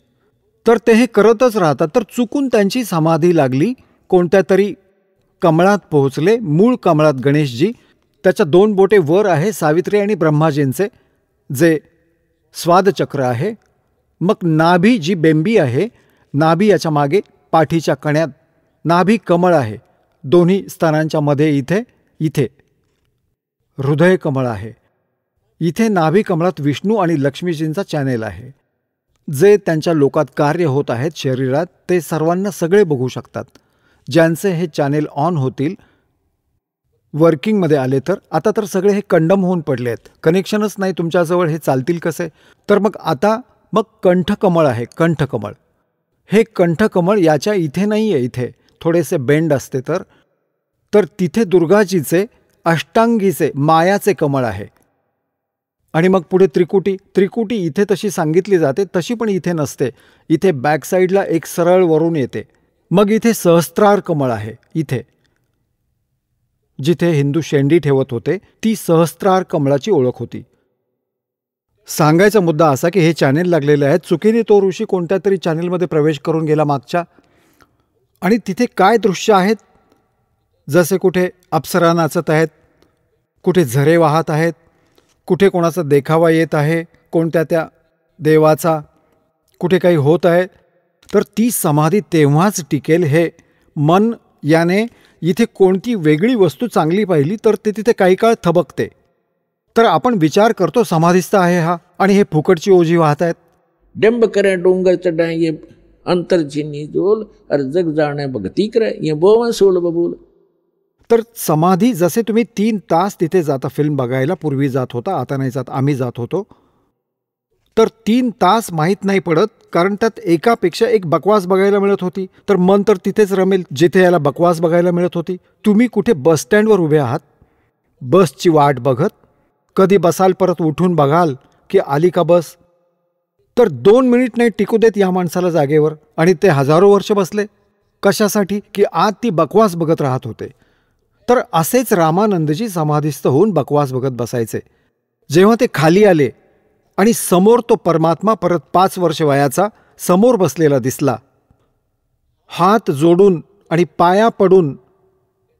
तर ते हे करतच राहतात. तर चुकून त्यांची समाधी लागली. कोणत्या तरी कमळात पोहोचले. मूळ कमळात गणेशजी, त्याच्या 2 बोटे वर आहे सावित्री आणि ब्रह्माजींचे, जे स्वादचक्र आहे. मग नाभी जी बेंबी आहे, नाभी याच्या मागे पाठीच्या कण्यात नाभी कमळ आहे. दोन्ही स्तनांच्या मध्ये इथे हृदय कमळ आहे. इथे नाभी कमळात विष्णू आणि लक्ष्मीजींचा चॅनेल आहे. जे त्यांच्या लोकात कार्य होत आहेत शरीरात, ते सर्वांना सगळे बघू शकतात. ज्यांचे हे चॅनेल ऑन होतील, वर्किंगमध्ये आले, तर आता तर सगळे हे कंडम होऊन पडले आहेत. कनेक्शनच नाही तुमच्याजवळ, हे चालतील कसे? तर मग आता कंठकमळ आहे. कंठकमळ, हे कंठकमळ याच्या इथे नाही आहे, इथे थोडेसे बेंड असते. तर तिथे दुर्गाजीचे अष्टांगीचे मायाचे कमळ आहे. आणि मग पुढे त्रिकुटी. त्रिकुटी इथे तशी सांगितली जाते, तशी पण इथे नसते. इथे बॅकसाईडला एक सरळ वरून येते. मग इथे सहस्त्रार कमळ आहे. इथे जिथे हिंदू शेंडी ठेवत होते ती सहस्त्रार कमळाची ओळख होती. सांगायचा मुद्दा असा की हे चॅनेल लागलेले आहेत. चुकीने तो ऋषी कोणत्या तरी चॅनेलमध्ये प्रवेश करून गेला मागच्या, आणि तिथे काय दृश्य आहेत, जसे कुठे अप्सरा नाचत आहेत, कुठे झरे वाहत आहेत, कुठे कोणाचा देखावा येत आहे, कोणत्या त्या देवाचा, कुठे काही होत आहे. तर ती समाधी तेव्हाच टिकेल. हे मन याने इथे कोणती वेगळी वस्तू चांगली पाहिली तर ते तिथे काही काळ थबकते. तर आपण विचार करतो समाधिस्थ आहे हा, आणि हे फुकटची ओझी वाहत आहेत. डिंब करें डोंगर चढ़ाएं ये अंतर चीनी जोल और जग जाने भक्ति करे ये बोवन सोल बबूल. तर समाधी, जसे तुम्ही 3 तास तिथे जाता फिल्म बघायला, पूर्वी जात होता, आता नाही जात, आम्ही जात होतो. तर 3 तास माहीत नाही पडत, कारण त्यात एकापेक्षा एक बकवास बघायला मिळत होती. तर मन तर तिथेच रमेल जिथे याला बकवास बघायला मिळत होती. तुम्ही कुठे बस स्टँडवर उभे आहात, बसची वाट बघत, कधी बसाल, परत उठून बघाल की आली का बस. तर 2 मिनिट नाही टिकू देत या माणसाला जागेवर, आणि ते हजारो वर्ष बसले. कशासाठी? की आत ती बकवास बघत राहत होते. तर असेच रामानंदजी समाधिस्थ होऊन बकवास बघत बसायचे. जेव्हा ते खाली आले आणि समोर तो परमात्मा परत 5 वर्ष वयाचा समोर बसलेला दिसला, हात जोडून आणि पाया पडून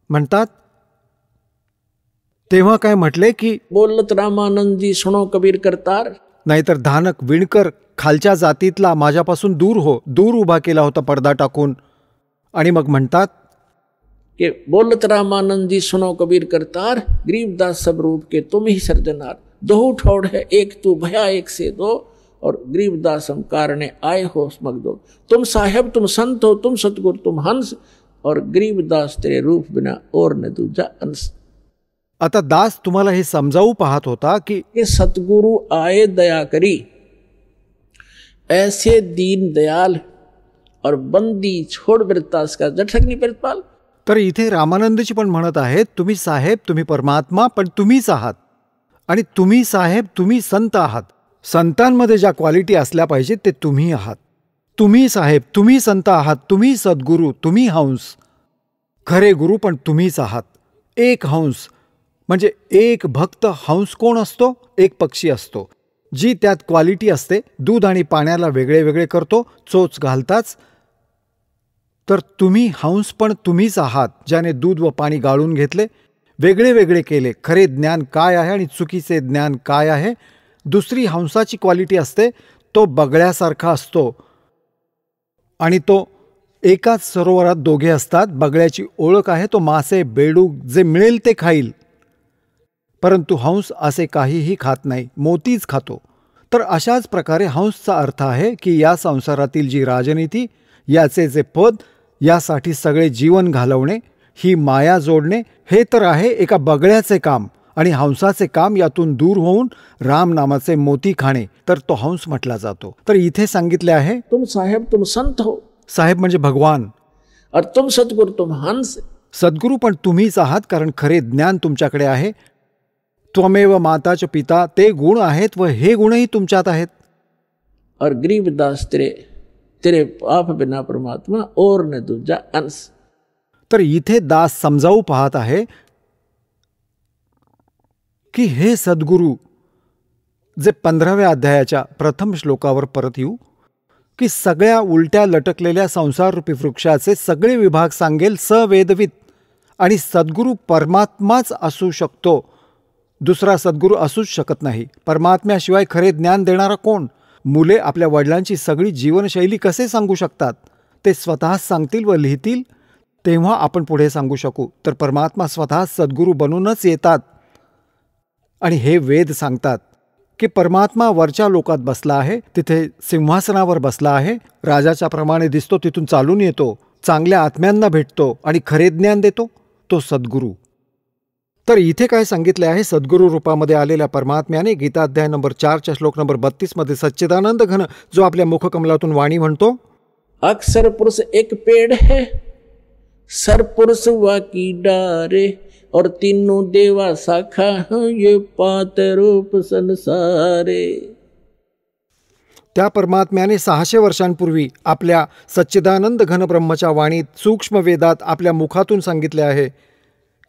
म्हणतात, तेव्हा काय म्हटले की बोलत रामानंद जी सुनो कबीर करतार. नाहीतर धानक विणकर खालच्या जातीतला माझ्यापासून दूर हो, दूर उभा केला होता पडदा टाकून. आणि मग म्हणतात कि बोलत रामानंद जी सुनो कबीर करतार, गरीबदास सब रूप के तुम ही सर्जनार. दो ठोड़ है एक तू भया एक से दो, और गरीबदास हम कारणे आए हो मग दो. तुम साहेब तुम संत हो, तुम सतगुरु तुम हंस, और गरीबदास तेरे रूप बिना और न दूजा अंश. आता दास तुम्हाला हे समजावू पाहत होता की सतगुरु आए दया करी, ऐसे दीन दयाल और बंदी छोड़ बिरतास का जठक नहीं प्रतिपाल. तर इथे रामानंदजी पण म्हणत आहेत, तुम्ही साहेब, तुम्ही परमात्मा, पण तुम्हीच आहात. आणि तुम्ही साहेब, तुम्ही संत आहात. संतांमध्ये ज्या क्वालिटी असल्या पाहिजेत ते तुम्ही आहात. तुम्ही साहेब, तुम्ही संत आहात, तुम्ही सद्गुरू, तुम्ही हंस. खरे गुरु पण तुम्हीच आहात. एक हंस म्हणजे एक भक्त. हंस कोण असतो? एक पक्षी असतो. जी त्यात क्वालिटी असते, दूध आणि पाण्याला वेगळे वेगळे करतो, चोच घालताच. तर तुम्ही हंस पण तुम्हीच आहात, ज्याने दूध व पाणी गाळून घेतले, वेगळे वेगळे केले. खरे ज्ञान काय आहे आणि चुकीचे ज्ञान काय आहे. दुसरी हंसाची क्वालिटी असते, तो बगळ्यासारखा असतो, आणि तो एकाच सरोवरात दोघे असतात. बगळ्याची ओळख आहे, तो मासे, बेडूक जे मिळेल ते खाईल. परंतु हंस असे काहीही खात नाही, मोतीच खातो. तर अशाच प्रकारे हंसचा अर्थ आहे की या संसारातील जी राजनीती, याचे जे पद, यासाठी सगळे जीवन घालवणे, ही माया जोडणे, हे तर आहे एका बगळ्याचे काम. आणि हंसाचे काम यातून दूर होऊन राम नामाचे मोती खाणे, तर तो हंस म्हटला जातो. तर इथे सांगितले आहे, तुम साहेब तुम संत हो. साहेब म्हणजे भगवान, और तुम सतगुरु तुम हंस. सद्गुरू पण तुम्हीच आहात, कारण खरे ज्ञान तुमच्याकडे आहे. त्वमेव माताच पिता, ते गुण आहेत व हे गुणही तुमच्यात आहेत. और गरीबदास तेरे आप बिना परमात्मा और न दूजा अंश. तर इथे दास समजावू पाहत आहे की हे सद्गुरू, जे 15व्या अध्यायाच्या प्रथम श्लोकावर परत येऊ, की सगळ्या उलट्या लटकलेल्या संसाररूपी वृक्षाचे सगळे विभाग सांगेल सवेदवित. आणि सद्गुरू परमात्माच असू शकतो, दुसरा सद्गुरू असूच शकत नाही. परमात्म्याशिवाय खरे ज्ञान देणारा कोण? मुले आपल्या वडिलांची सगळी जीवनशैली कसे सांगू शकतात? ते स्वतःच सांगतील व लिहितील, तेव्हा आपण पुढे सांगू शकू. तर परमात्मा स्वतः सद्गुरू बनूनच येतात. आणि हे वेद सांगतात की परमात्मा वरच्या लोकात बसला आहे, तिथे सिंहासनावर बसला आहे, राजाच्या प्रमाणे दिसतो, तिथून चालून येतो, चांगल्या आत्म्यांना भेटतो आणि खरे ज्ञान देतो, तो सद्गुरू. तर इथे काय सांगितले आहे? सद्गुरू रूपामध्ये आलेल्या परमात्म्याने गीताध्याय नंबर 4 श्लोक नंबर 32 मध्ये सच्चिदानंद घन जो आपल्या मुखकमलातून वाणी म्हणतो, अक्षर पुरुष एक पेड़ है, सर पुरुष वा की डारे, और तीनों देवा शाखा हैं ये पात रूप संसारे। त्या परमात्म्याने 600 वर्षांपूर्वी आपल्या सच्चिदानंद घनब्रह्मच्या वाणीत सूक्ष्म वेदात आपल्या मुखातून सांगितले आहे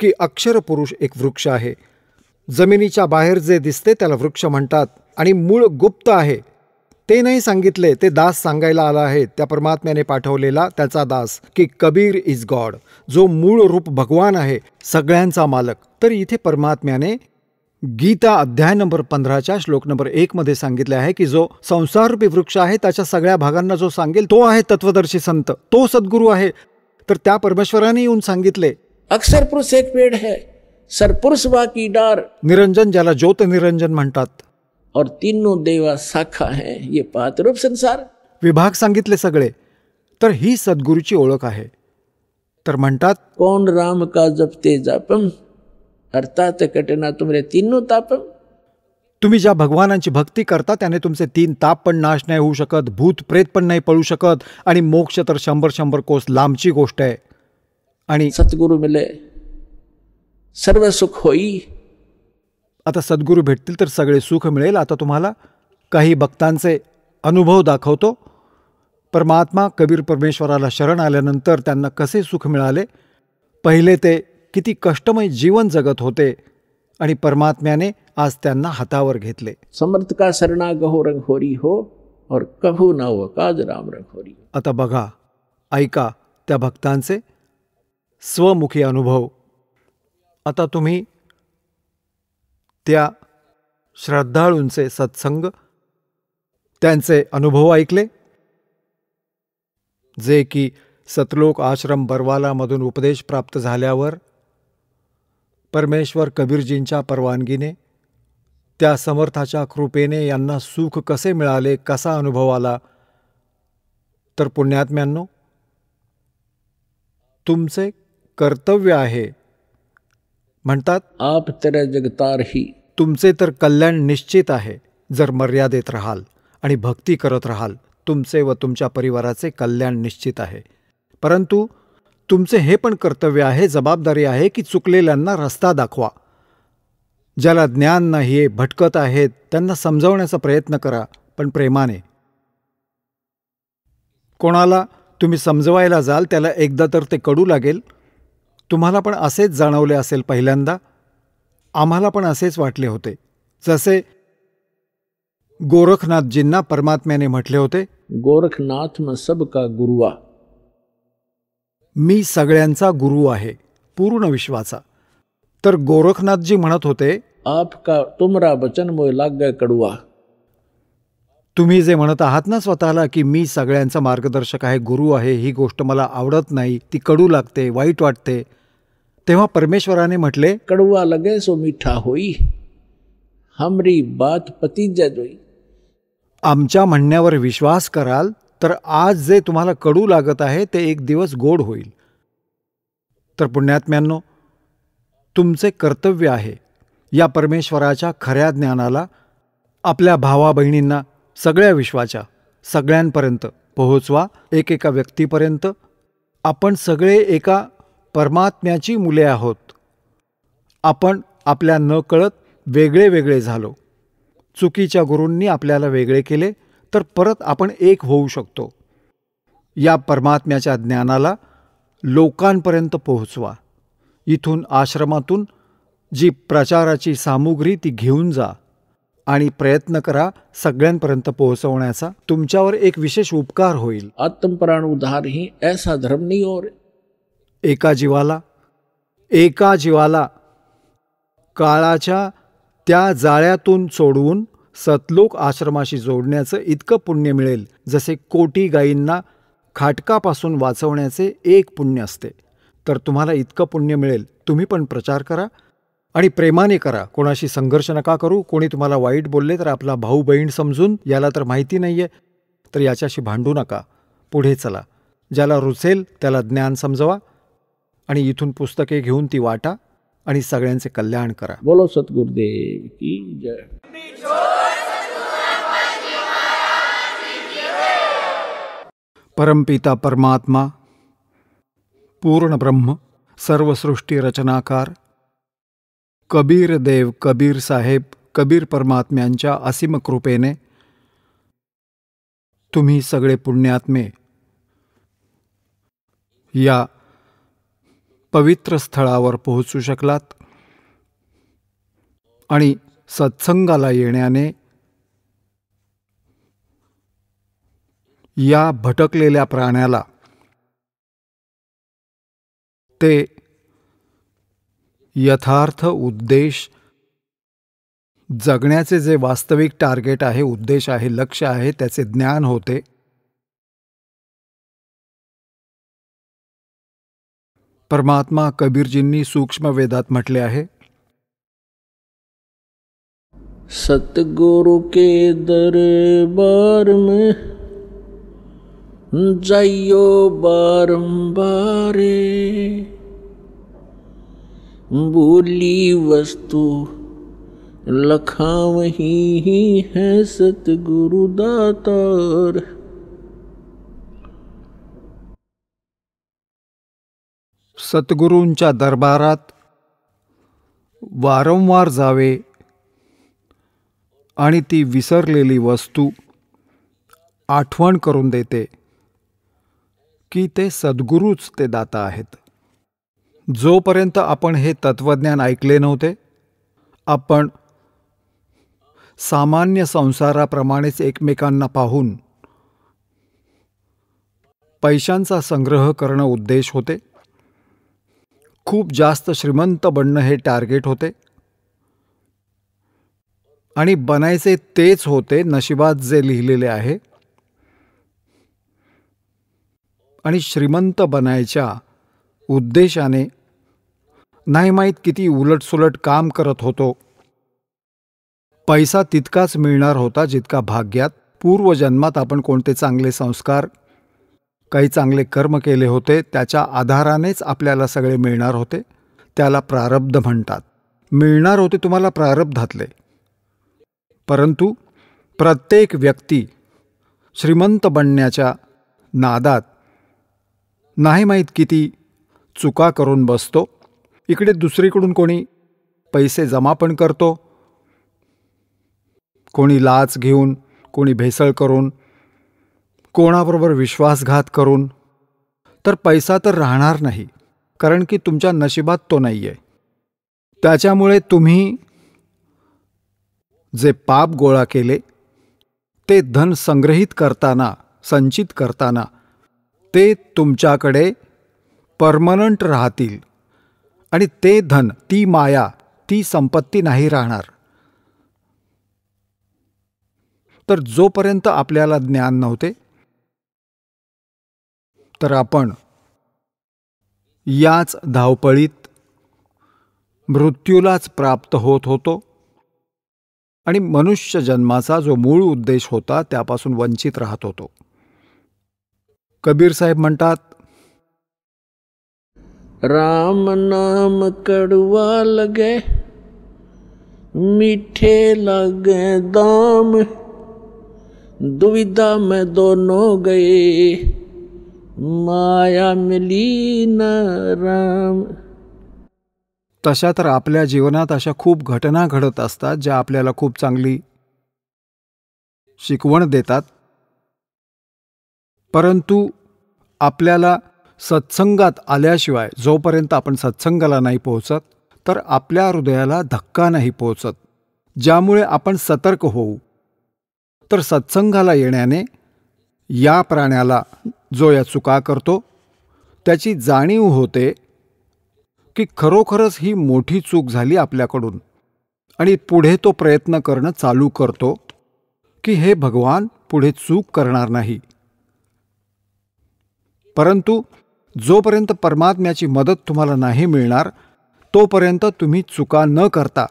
की अक्षर पुरुष एक वृक्ष आहे. जमिनीच्या बाहेर जे दिसते त्याला वृक्ष म्हणतात आणि मूळ गुप्त आहे ते नाही सांगितले, ते दास सांगायला आला आहे. त्या परमात्म्याने पाठवलेला त्याचा दास की कबीर इज गॉड, जो मूळ रूप भगवान आहे, सगळ्यांचा मालक. तर इथे परमात्म्याने गीता अध्याय नंबर 15 श्लोक नंबर 1 मध्ये सांगितले आहे की जो संसाररूपी वृक्ष आहे त्याच्या सगळ्या भागांना जो सांगेल तो आहे तत्वदर्शी संत, तो सद्गुरू आहे. तर त्या परमेश्वराने येऊन सांगितले अक्षर पुरुष एक पेड़ है, सरपुरुष बाकी डार, निरंजन ज्याला ज्योत निरंजन म्हणतात, और तीनों देवा शाखा है ये पात रूप संसार. विभाग सांगितले सगळे. तर ही सद्गुरूची ओळख आहे. तर म्हणतात कौन राम का जपते जापम अर्थात कटना तुमरे तीनों तापम. तुम्ही ज्या भगवानांची भक्ती करता त्याने तुमचे 3 ताप पण नाश नाही होऊ शकत, भूत प्रेत पण नाही पळू शकत, आणि मोक्ष तर 100 कोस लांबची गोष्ट आहे. आणि सतगुरु मिले सर्व सुख होई. आता सद्गुरू भेटतील तर सगळे सुख मिळेल. आता तुम्हाला काही भक्तांचे अनुभव दाखवतो. परमात्मा कबीर परमेश्वराला शरण आल्यानंतर त्यांना कसे सुख मिळाले. पहिले ते किती कष्टमय जीवन जगत होते आणि परमात्म्याने आज त्यांना हातावर घेतले. समर्थ का शरणा गहो रंग होरी हो और कभू ना हो काज राम रंग होरी. आता बघा, ऐका त्या भक्तांचे स्वमुखी अनुभव. आता तुम्ही त्या श्रद्धाळूंचे सत्संग, त्यांचे अनुभव ऐकले, जे की सतलोक आश्रम बरवालामधून उपदेश प्राप्त झाल्यावर परमेश्वर कबीरजींच्या परवानगीने त्या समर्थाच्या कृपेने यांना सुख कसे मिळाले, कसा अनुभव आला. तर पुण्यात्म्यांनो, तुमचे कर्तव्य आहे, म्हणतात आप तेरा जगतार ही, तुमचे तर कल्याण निश्चित आहे जर मर्यादेत राहाल आणि भक्ती करत राहाल. तुमचे व तुमच्या परिवाराचे कल्याण निश्चित आहे. परंतु तुमचे हे पण कर्तव्य आहे, जबाबदारी आहे की चुकलेल्यांना रस्ता दाखवा. ज्याला ज्ञान नाही, भटकत आहेत, त्यांना समजावण्याचा प्रयत्न करा, पण प्रेमाने. कोणाला तुम्ही समजवायला जाल त्याला एकदा तर ते कडू लागेल. तुम्हाला पण असेच जाणवले असेल पहिल्यांदा. आम्हाला पण असेच वाटले होते. जसे गोरखनाथजींना परमात्म्याने म्हटले होते, गोरखनाथ में सबका गुरुआ, मी सगळ्यांचा गुरु आहे, पूर्ण विश्वाचा. तर गोरखनाथजी म्हणत होते, आपका तुमरा वचन मोय लाग गए कड़ुआ. तुम्ही जे म्हणत आहात ना स्वतःला की मी सगळ्यांचा मार्गदर्शक आहे, गुरु आहे, ही गोष्ट मला आवडत नाही, ती कडू लागते, वाईट वाटते. तेव्हा परमेश्वराने म्हटले, कड़ुआ लगे सो मीठा होई, हमरी बात पती जोई. आमच्या म्हणण्यावर विश्वास कराल तर आज जे तुम्हाला कडू लागत आहे ते एक दिवस गोड होईल. तर पुण्यात्म्यांनो, तुमचे कर्तव्य आहे या परमेश्वराच्या खऱ्या ज्ञानाला आपल्या भावा बहिणींना, सगळ्या विश्वाच्या सगळ्यांपर्यंत पोहोचवा, एकेका व्यक्तीपर्यंत. आपण सगळे एका परमात्म्याची मुले आहोत. आपण आपल्या नकळत वेगळे वेगळे झालो. चुकीच्या गुरूंनी आपल्याला वेगळे केले तर परत आपण एक होऊ शकतो. या परमात्म्याच्या ज्ञानाला लोकांपर्यंत पोहोचवा. इथून आश्रमातून जी प्रचाराची सामुग्री ती घेऊन जा आणि प्रयत्न करा सगळ्यांपर्यंत पोहोचवण्याचा. तुमच्यावर एक विशेष उपकार होईल. आत्मप्राण उद्धार ही ऐसा धर्म नहीं और. एका जीवाला काळाच्या त्या जाळ्यातून सोडवून सतलोक आश्रमाशी जोडण्याचं इतकं पुण्य मिळेल जसे कोटी गायींना खाटकापासून वाचवण्याचे एक पुण्य असते. तर तुम्हाला इतकं पुण्य मिळेल. तुम्ही पण प्रचार करा आणि प्रेमाने करा. कोणाशी संघर्ष नका करू. कोणी तुम्हाला वाईट बोलले तर आपला भाऊ बहीण समजून, याला तर माहिती नाही आहे तर याच्याशी भांडू नका. पुढे चला. ज्याला रुचेल त्याला ज्ञान समजवा आणि इथून पुस्तके घेऊन ती वाटा आणि सगळ्यांचे कल्याण करा. बोलो सतगुरुदेव की जय. परमपिता परमात्मा, पूर्ण ब्रह्म, सर्व सृष्टी रचनाकार, कबीर देव, कबीर साहेब, कबीर परमात्म्यांच्या असीम कृपेने तुम्ही सगळे पुण्यात्मे या पवित्र स्थळावर पोहोचू शकलात आणि सत्संगाला येण्याने या भटकलेल्या प्राण्याला ते यथार्थ उद्देश, जगण्याचे जे वास्तविक टार्गेट आहे, उद्देश आहे, लक्ष्य आहे, त्याचे ज्ञान होते. परमात्मा कबीरजींनी सूक्ष्म वेदात म्हटले आहे, सतगुरु के दरबार में जाइयो बारंबारे, बोली वस्तु लखावही ही है सतगुरु दातार. सद्गुरूंच्या दरबारात वारंवार जावे आणि ती विसरलेली वस्तू आठवण करून देते की ते सद्गुरूच ते दाता आहेत. जोपर्यंत आपण हे तत्वज्ञान ऐकले नव्हते, आपण सामान्य संसाराप्रमाणेच एकमेकांना पाहून पैशांचा संग्रह करणं उद्देश होते, खूप जास्त श्रीमंत बनणं हे टार्गेट होते आणि बनायचे तेच होते नशिबात जे लिहिलेले आहे. आणि श्रीमंत बनायच्या उद्देशाने नाही माहीत किती उलटसुलट काम करत होतो. पैसा तितकाच मिळणार होता जितका भाग्यात पूर्वजन्मात आपण कोणते चांगले संस्कार, काही चांगले कर्म केले होते, त्याच्या आधारानेच आपल्याला सगळे मिळणार होते. त्याला प्रारब्ध म्हणतात. मिळणार होते तुम्हाला प्रारब्धातले. परंतु प्रत्येक व्यक्ती श्रीमंत बनण्याच्या नादात नाही माहीत किती चुका करून बसतो. इकडे दुसरीकडून कोणी पैसे जमा पण करतो, कोणी लाच घेऊन, कोणी भेसळ करून, कोणाबरोबर विश्वासघात करून. तर पैसा तर राहणार नाही, कारण की तुमच्या नशिबात तो नाही आहे. त्याच्यामुळे तुम्ही जे पाप गोळा केले ते धन संग्रहित करताना, संचित करताना ते तुमच्याकडे परमनंट राहतील आणि ते धन, ती माया, ती संपत्ती नाही राहणार. तर जोपर्यंत आपल्याला ज्ञान नव्हते तर आपण याच धावपळीत मृत्यूलाच प्राप्त होत होतो आणि मनुष्य जन्माचा जो मूळ उद्देश होता त्यापासून वंचित राहत होतो. कबीर साहेब म्हणतात, राम नाम कड़वा लगे मीठे लगे दाम, दुविधा में दोनों गए माया मिली न राम. तशा तर आपल्या जीवनात अशा खूप घटना घडत असतात ज्या आपल्याला खूप चांगली शिकवण देतात. परंतु आपल्याला सत्संगात आल्याशिवाय, जोपर्यंत आपण सत्संगाला नाही पोहोचत, तर आपल्या हृदयाला धक्का नाही पोहोचत, ज्यामुळे आपण सतर्क होऊ. तर सत्संगाला येण्याने या प्राण्याला, जो या चुका करतो, त्याची जाणीव होते की खरोखरच ही मोठी चूक झाली आपल्याकडून, आणि पुढे तो प्रयत्न करणं चालू करतो की हे भगवान पुढे चूक करणार नाही. परंतु जोपर्यंत परमात्म्याची मदत तुम्हाला नाही मिळणार तोपर्यंत तुम्ही चुका न करता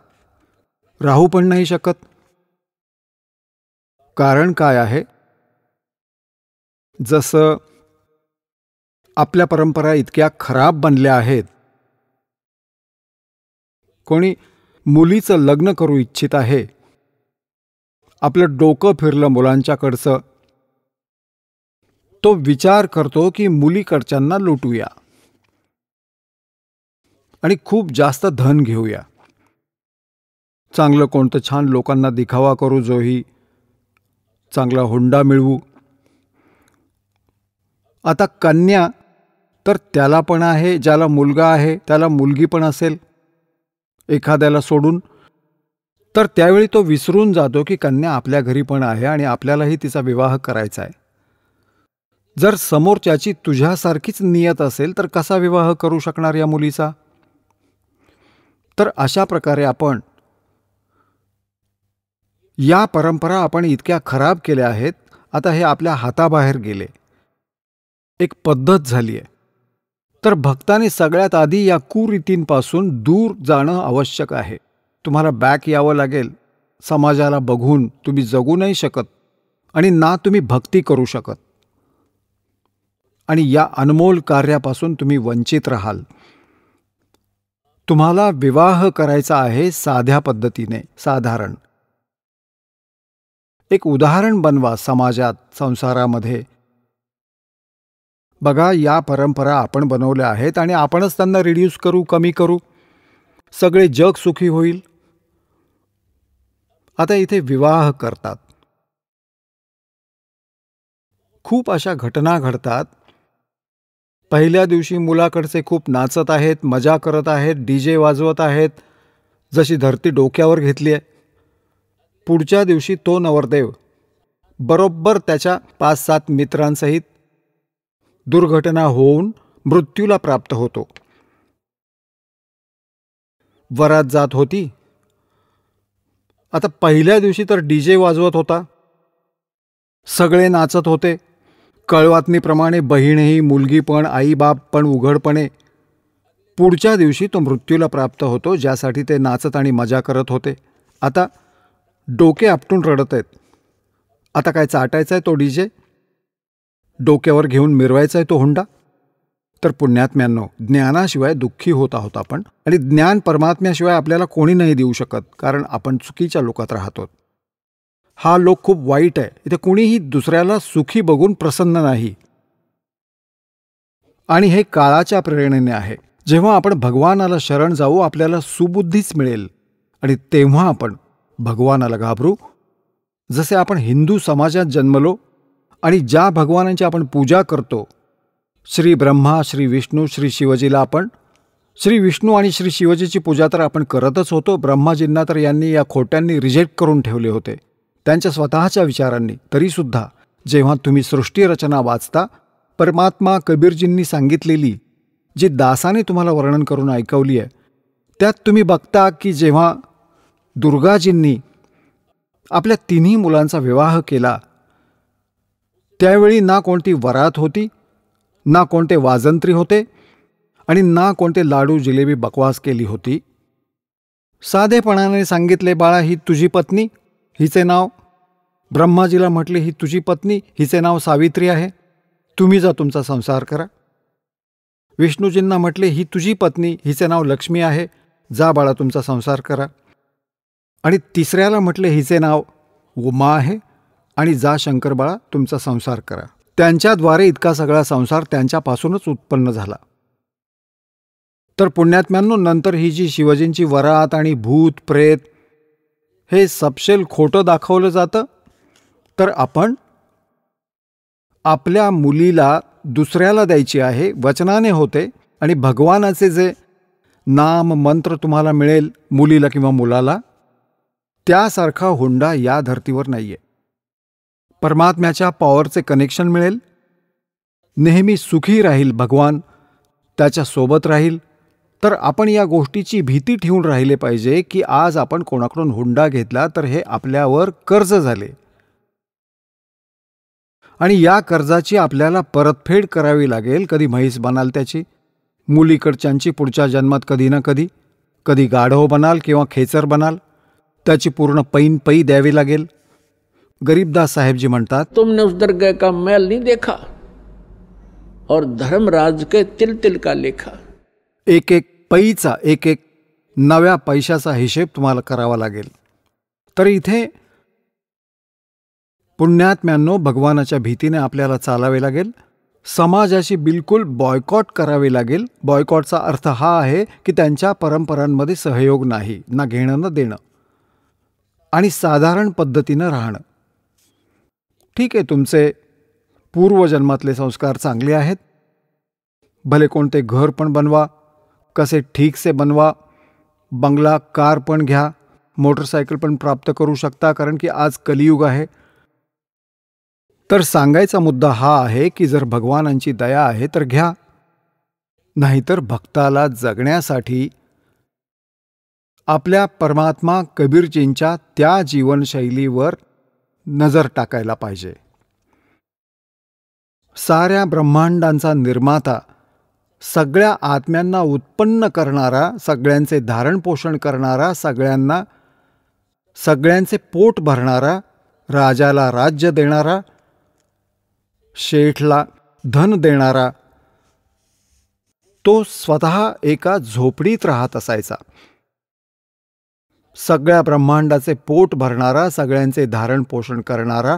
राहू पण नाही शकत. कारण काय आहे, जसं आपल्या परंपरा इतक्या खराब बनल्या आहेत. कोणी मुलीचं लग्न करू इच्छित आहे, आपलं डोकं फिरलं मुलांच्याकडचं, तो विचार करतो की मुलीकडच्यांना लुटूया आणि खूप जास्त धन घेऊया. चांगलं कोणतं छान लोकांना दिखावा करू, जोही चांगला हुंडा मिळवू. आता कन्या तर त्याला पण आहे, ज्याला मुलगा आहे त्याला मुलगी पण असेल एखाद्याला सोडून, तर त्यावेळी तो विसरून जातो की कन्या आपल्या घरी पण आहे आणि आपल्यालाही तिचा विवाह करायचा आहे. जर समोरच्याची तुझ्यासारखीच नियत असेल तर कसा विवाह करू शकणार या मुलीचा? तर अशा प्रकारे आपण या परंपरा आपण इतक्या खराब केल्या आहेत. आता हे आपल्या हाताबाहेर गेले, एक पद्धत झाली आहे. तर भक्ताने सगळ्यात आधी या कुरीतींपासून दूर जाणं आवश्यक आहे. तुम्हाला बॅक यावं लागेल. समाजाला बघून तुम्ही जगू नाही शकत आणि ना तुम्ही भक्ती करू शकत, आणि या अनमोल कार्यापासून तुम्ही वंचित राहाल. तुम्हाला विवाह करायचा आहे साध्या पद्धतीने, साधारण एक उदाहरण बनवा समाजात, संसारामध्ये. बघा, या परंपरा आपण बनवल्या आहेत आणि आपणच त्यांना रिड्यूस करू, कमी करू, सगळे जग सुखी होईल. आता इथे विवाह करतात, खूप अशा घटना घडतात. पहिल्या दिवशी मुलाकडचे खूप नाचत आहेत, मजा करत आहेत, डीजे वाजवत आहेत, जशी धरती डोक्यावर घेतली आहे. पुढच्या दिवशी तो नवरदेव बरोबर त्याच्या 5-7 मित्रांसहित दुर्घटना होऊन मृत्यूला प्राप्त होतो. वरात जात होती. आता पहिल्या दिवशी तर डीजे वाजवत होता, सगळे नाचत होते, कळवातनीप्रमाणे बहीणही, मुलगी पण, आई बाप पण उघडपणे. पुढच्या दिवशी तो मृत्यूला प्राप्त होतो, ज्यासाठी ते नाचत आणि मजा करत होते. आता डोके आपटून रडत आहेत. आता काय चाटायचा आहे तो डीजे, डोक्यावर घेऊन मिरवायचा आहे तो हुंडा? तर पुण्यात्म्यांनो, ज्ञानाशिवाय दुःखी होत आहोत आपण, आणि ज्ञान परमात्म्याशिवाय आपल्याला कोणी नाही देऊ शकत, कारण आपण चुकीच्या लोकात राहतो. हा लोक खूप वाईट आहे. इथे कुणीही दुसऱ्याला सुखी बघून प्रसन्न नाही, आणि हे काळाच्या प्रेरणेने आहे. जेव्हा आपण भगवानाला शरण जाऊ आपल्याला सुबुद्धीच मिळेल, आणि तेव्हा आपण भगवानाला घाबरू. जसे आपण हिंदू समाजात जन्मलो आणि ज्या भगवानांची आपण पूजा करतो, श्री ब्रह्मा, श्री विष्णू, श्री शिवजीला आपण, श्री विष्णू आणि श्री शिवजीची पूजा तर आपण करतच होतो. ब्रह्माजींना तर यांनी या खोट्यांनी रिजेक्ट करून ठेवले होते त्यांच्या स्वतःच्या विचारांनी. तरीसुद्धा जेव्हा तुम्ही सृष्टीरचना वाचता, परमात्मा कबीरजींनी सांगितलेली जी दासाने तुम्हाला वर्णन करून ऐकवली आहे, त्यात तुम्ही बघता की जेव्हा दुर्गाजींनी आपल्या 3 मुलांचा विवाह केला, त्यावेळी ना कोणती वरात होती, ना कोणते वाजंत्री होते, आणि ना कोणते लाडू जिलेबी बकवास केली होती. साधेपणाने सांगितले, बाळा ही तुझी पत्नी, हिचे नाव, ब्रह्माजीला म्हटले ही तुझी पत्नी, हिचे नाव सावित्री आहे, तुम्ही जा तुमचा संसार करा. विष्णूजींना म्हटले ही तुझी पत्नी, हिचे नाव लक्ष्मी आहे, जा बाळा तुमचा संसार करा. आणि तिसऱ्याला म्हटले हिचे नाव उमा आहे, आणि जा शंकर बाळा तुमचा संसार करा. त्यांच्याद्वारे इतका सगळा संसार त्यांच्यापासूनच उत्पन्न झाला. तर पुण्यात्म्यांनो, नंतर ही जी शिवजींची वरात आणि भूत प्रेत हे सपशेल खोटं दाखवलं जातं. तर आपण आपल्या मुलीला दुसऱ्याला द्यायची आहे, वचनाने होते, आणि भगवानाचे जे नाम मंत्र तुम्हाला मिळेल मुलीला किंवा मुलाला, त्यासारखा हुंडा या धर्तीवर नाहीये. परमात्म्याच्या पॉवरचे कनेक्शन मिळेल, नेहमी सुखी राहील भगवान, त्याच्या सोबत राहील. तर आपण या गोष्टीची भीती ठेवून राहिले पाहिजे की आज आपण कोणाकडून हुंडा घेतला तर हे आपल्यावर कर्ज झाले, आणि या कर्जाची आपल्याला परतफेड करावी लागेल. कधी म्हैस बनाल त्याची, मुलीकडच्यांची पुढच्या जन्मात कधी ना कधी, कधी गाढव बनाल किंवा खेचर बनाल, त्याची पूर्ण पैन पै द्यावी लागेल. गरीबदास साहेबजी म्हणतात, तुमने उस दरगाह का मैल नहीं देखा और धर्मराज के तिल तिल का लेखा. एक एक पैचा, एक एक नव्या पैशाचा हिशेब तुम्हाला करावा लागेल. तर इथे पुण्यात्म्यांनो, भगवानाच्या भीतीने आपल्याला चालावे लागेल. समाजाशी बिलकुल बॉयकॉट करावे लागेल. बॉयकॉटचा अर्थ हा आहे की त्यांच्या परंपरांमध्ये सहयोग नाही, ना घेणं ना देणं. आणि साधारण पद्धतीनं राहणं. ठीक आहे, तुमचे पूर्वजन्मातले संस्कार चांगले आहेत. भले कोणते घर पण बनवा, कसे ठीकसे बनवा, बंगला कार पण घ्या, मोटरसायकल पण प्राप्त करू शकता, कारण की आज कलियुग आहे. तर सांगायचा मुद्दा हा आहे की जर भगवानांची दया आहे तर घ्या, नाहीतर भक्ताला जगण्यासाठी आपल्या परमात्मा कबीरजींच्या त्या जीवनशैलीवर नजर टाकायला पाहिजे. साऱ्या ब्रह्मांडांचा निर्माता, सगळ्या आत्म्यांना उत्पन्न करणारा, सगळ्यांचे धारणपोषण करणारा, सगळ्यांचे पोट भरणारा, राजाला राज्य देणारा, शेठला धन देणारा, तो स्वतः एका झोपडीत राहत असायचा. सगळ्या ब्रह्मांडाचे पोट भरणारा, सगळ्यांचे धारण पोषण करणारा,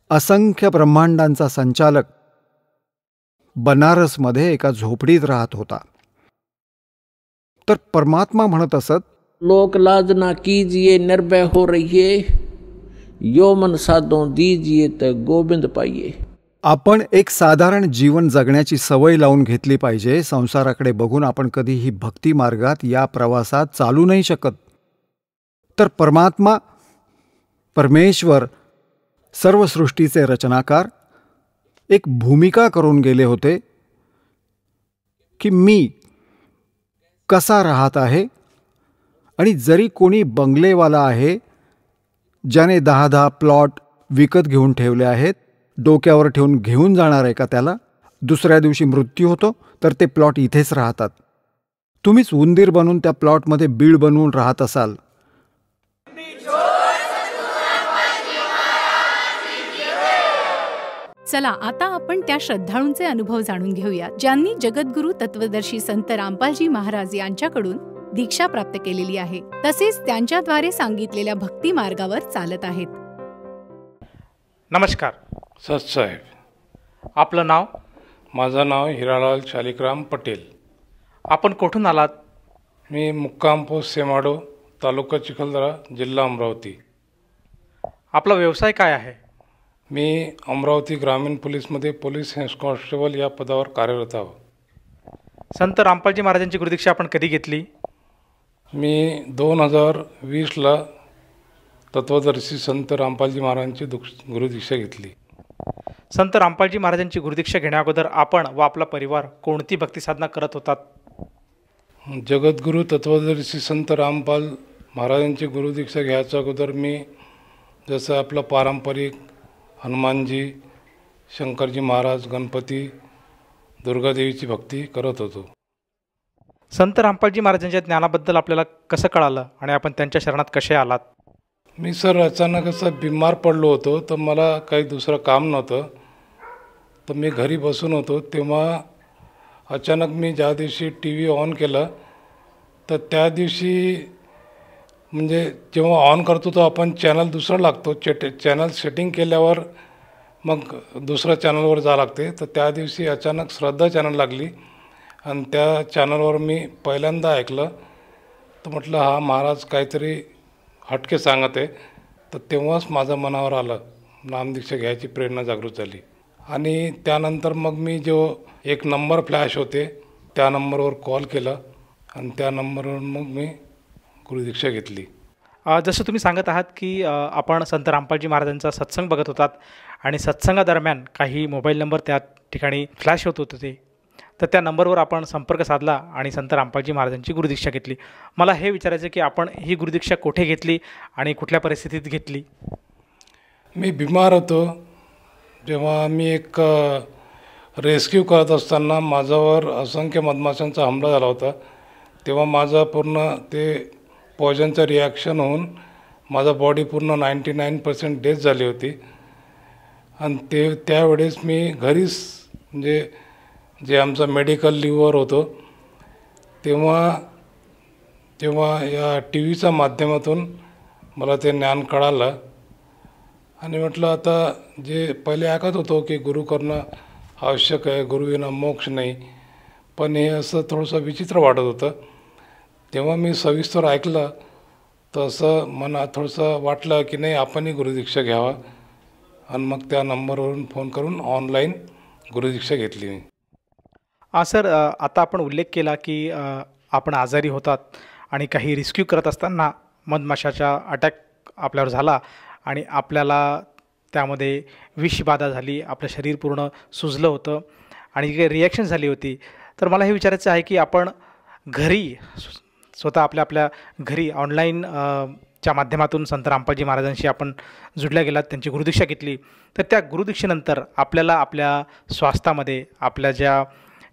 असंख्य ब्रह्मांडांचा संचालक बनारसमध्ये एका झोपडीत राहत होता. तर परमात्मा म्हणत असत, लोक लाज ना कीजिए निर्भय हो रहिए, यो मन साधो दीजिए तर गोविंद पाइये. आपण एक साधारण जीवन जगण्याची सवय लावून घेतली पाहिजे. संसाराकडे बघून आपण कधीही भक्ती मार्गात या प्रवासात चालू नाही शकत. तर परमात्मा, परमेश्वर, सर्व सृष्टीचे रचनाकार एक भूमिका करून गेले होते की मी कसा राहत आहे. आणि जरी कोणी बंगलेवाला आहे, ज्याने 10-10 प्लॉट विकत घेऊन ठेवले आहेत, डोक्यावर ठेवून घेऊन जाणार आहे का त्याला? दुसऱ्या दिवशी मृत्यू होतो तर ते प्लॉट इथेच राहतात. तुम्हीच उंदीर बनून त्या प्लॉटमध्ये बीड बनवून राहत असाल. चला आता आपण त्या श्रद्धाळूंचे अनुभव जाणून घेऊया ज्यांनी जगद्गुरु तत्वदर्शी संत रामपालजी महाराज यांच्याकडून दीक्षा प्राप्त केलेली आहे, तसेच त्यांच्याद्वारे सांगितलेल्या भक्ती मार्गावर चालत आहेत. नमस्कार सतसाहेब. आपलं नाव? माझं नाव हिरालाल शालिकराम पटेल. आपण कुठून आलात? मी मुक्काम पोस्ट सेमाडो, तालुका चिखलदरा, जिल्हा अमरावती. आपला व्यवसाय काय आहे? मी अमरावती ग्रामीण पोलीसमध्ये पोलीस हेड कॉन्स्टेबल या पदावर कार्यरत आहो. संत रामपालजी महाराजांची गुरुदीक्षा आपण कधी घेतली? मी 2020ला तत्वदर्शी संत रामपालजी महाराजांची गुरुदीक्षा घेतली. संत रामपालजी महाराजांची गुरुदीक्षा घेण्याअगोदर आपण व आपला परिवार कोणती भक्ती साधना करत होतात? जगद्गुरु तत्वदर्शी संत रामपाल महाराजांची गुरुदीक्षा घ्यायच्या अगोदर मी जसं आपलं पारंपरिक हनुमानजी, शंकरजी महाराज, गणपती, दुर्गादेवीची भक्ती करत होतो. संत रामपालजी महाराजांच्या ज्ञानाबद्दल आपल्याला कसं कळालं आणि आपण त्यांच्या शरणात कसे आलात? मी सर अचानक असं बिमार पडलो होतो, तर मला काही दुसरं काम नव्हतं, तर मी घरी बसून होतो. तेव्हा अचानक मी ज्या दिवशी टी व्ही ऑन केला, तर त्या दिवशी म्हणजे जेव्हा ऑन करतो तो आपण चॅनल दुसरा लागतो. चॅनल सेटिंग केल्यावर मग दुसऱ्या चॅनलवर जावं लागते. तर त्या दिवशी अचानक श्रद्धा चॅनल लागली आणि त्या चॅनलवर मी पहिल्यांदा ऐकलं. तर म्हटलं हा महाराज काहीतरी हटके सांगत आहे. तर तेव्हाच माझं मनावर आलं, नामदीक्षा घ्यायची प्रेरणा जागृत झाली. आणि त्यानंतर मग मी जो एक नंबर फ्लॅश होते त्या नंबरवर कॉल केला आणि त्या नंबरवर मग मी गुरुदीक्षा घेतली. जसं तुम्ही सांगत आहात की आपण संत रामपालजी महाराजांचा सत्संग बघत होतात आणि सत्संगादरम्यान काही मोबाईल नंबर त्या ठिकाणी फ्लॅश होत होते, तर त्या नंबरवर आपण संपर्क साधला आणि संत रामपालजी महाराजांची गुरुदीक्षा घेतली. मला हे विचारायचं की आपण ही गुरुदीक्षा कुठे घेतली आणि कुठल्या परिस्थितीत घेतली? मी बिमार होतो. जेव्हा मी एक रेस्क्यू करत असताना माझ्यावर असंख्य मधमाशांचा हमला झाला होता. तेव्हा माझा पूर्ण ते पॉयझनचं रिॲक्शन होऊन माझा बॉडी पूर्ण 99% डेथ झाली होती. आणि त्यावेळेस मी घरीच म्हणजे जे आमचं मेडिकल लिव्हवर होतो तेव्हा या टी व्हीच्या माध्यमातून मला ते ज्ञान कळालं. आणि म्हटलं आता जे पहिले ऐकत होतो की गुरु करणं आवश्यक आहे, गुरुविना मोक्ष नाही, पण हे असं थोडंसं विचित्र वाटत होतं. तेव्हा मी सविस्तर ऐकलं तसं मला थोडंसं वाटलं की नाही आपणही गुरुदीक्षा घ्यावा, आणि मग त्या नंबरवरून फोन करून ऑनलाईन गुरुदीक्षा घेतली मी. सर, आता आपण उल्लेख केला की आपण आजारी होतात आणि काही रेस्क्यू करत असताना मधमाशाचा अटॅक आपल्यावर झाला आणि आपल्याला त्यामध्ये विषबाधा झाली, आपलं शरीर पूर्ण सुजलं होतं आणि काही रिॲक्शन झाली होती. तर मला हे विचारायचं आहे की आपण घरी स्वतः आपल्या घरी ऑनलाईन च्या माध्यमातून संत रामपालजी महाराजांशी आपण जुडल्या गेलात, त्यांची गुरुदीक्षा घेतली, तर त्या गुरुदीक्षेनंतर आपल्याला आपल्या स्वास्थ्यामध्ये, आपल्या ज्या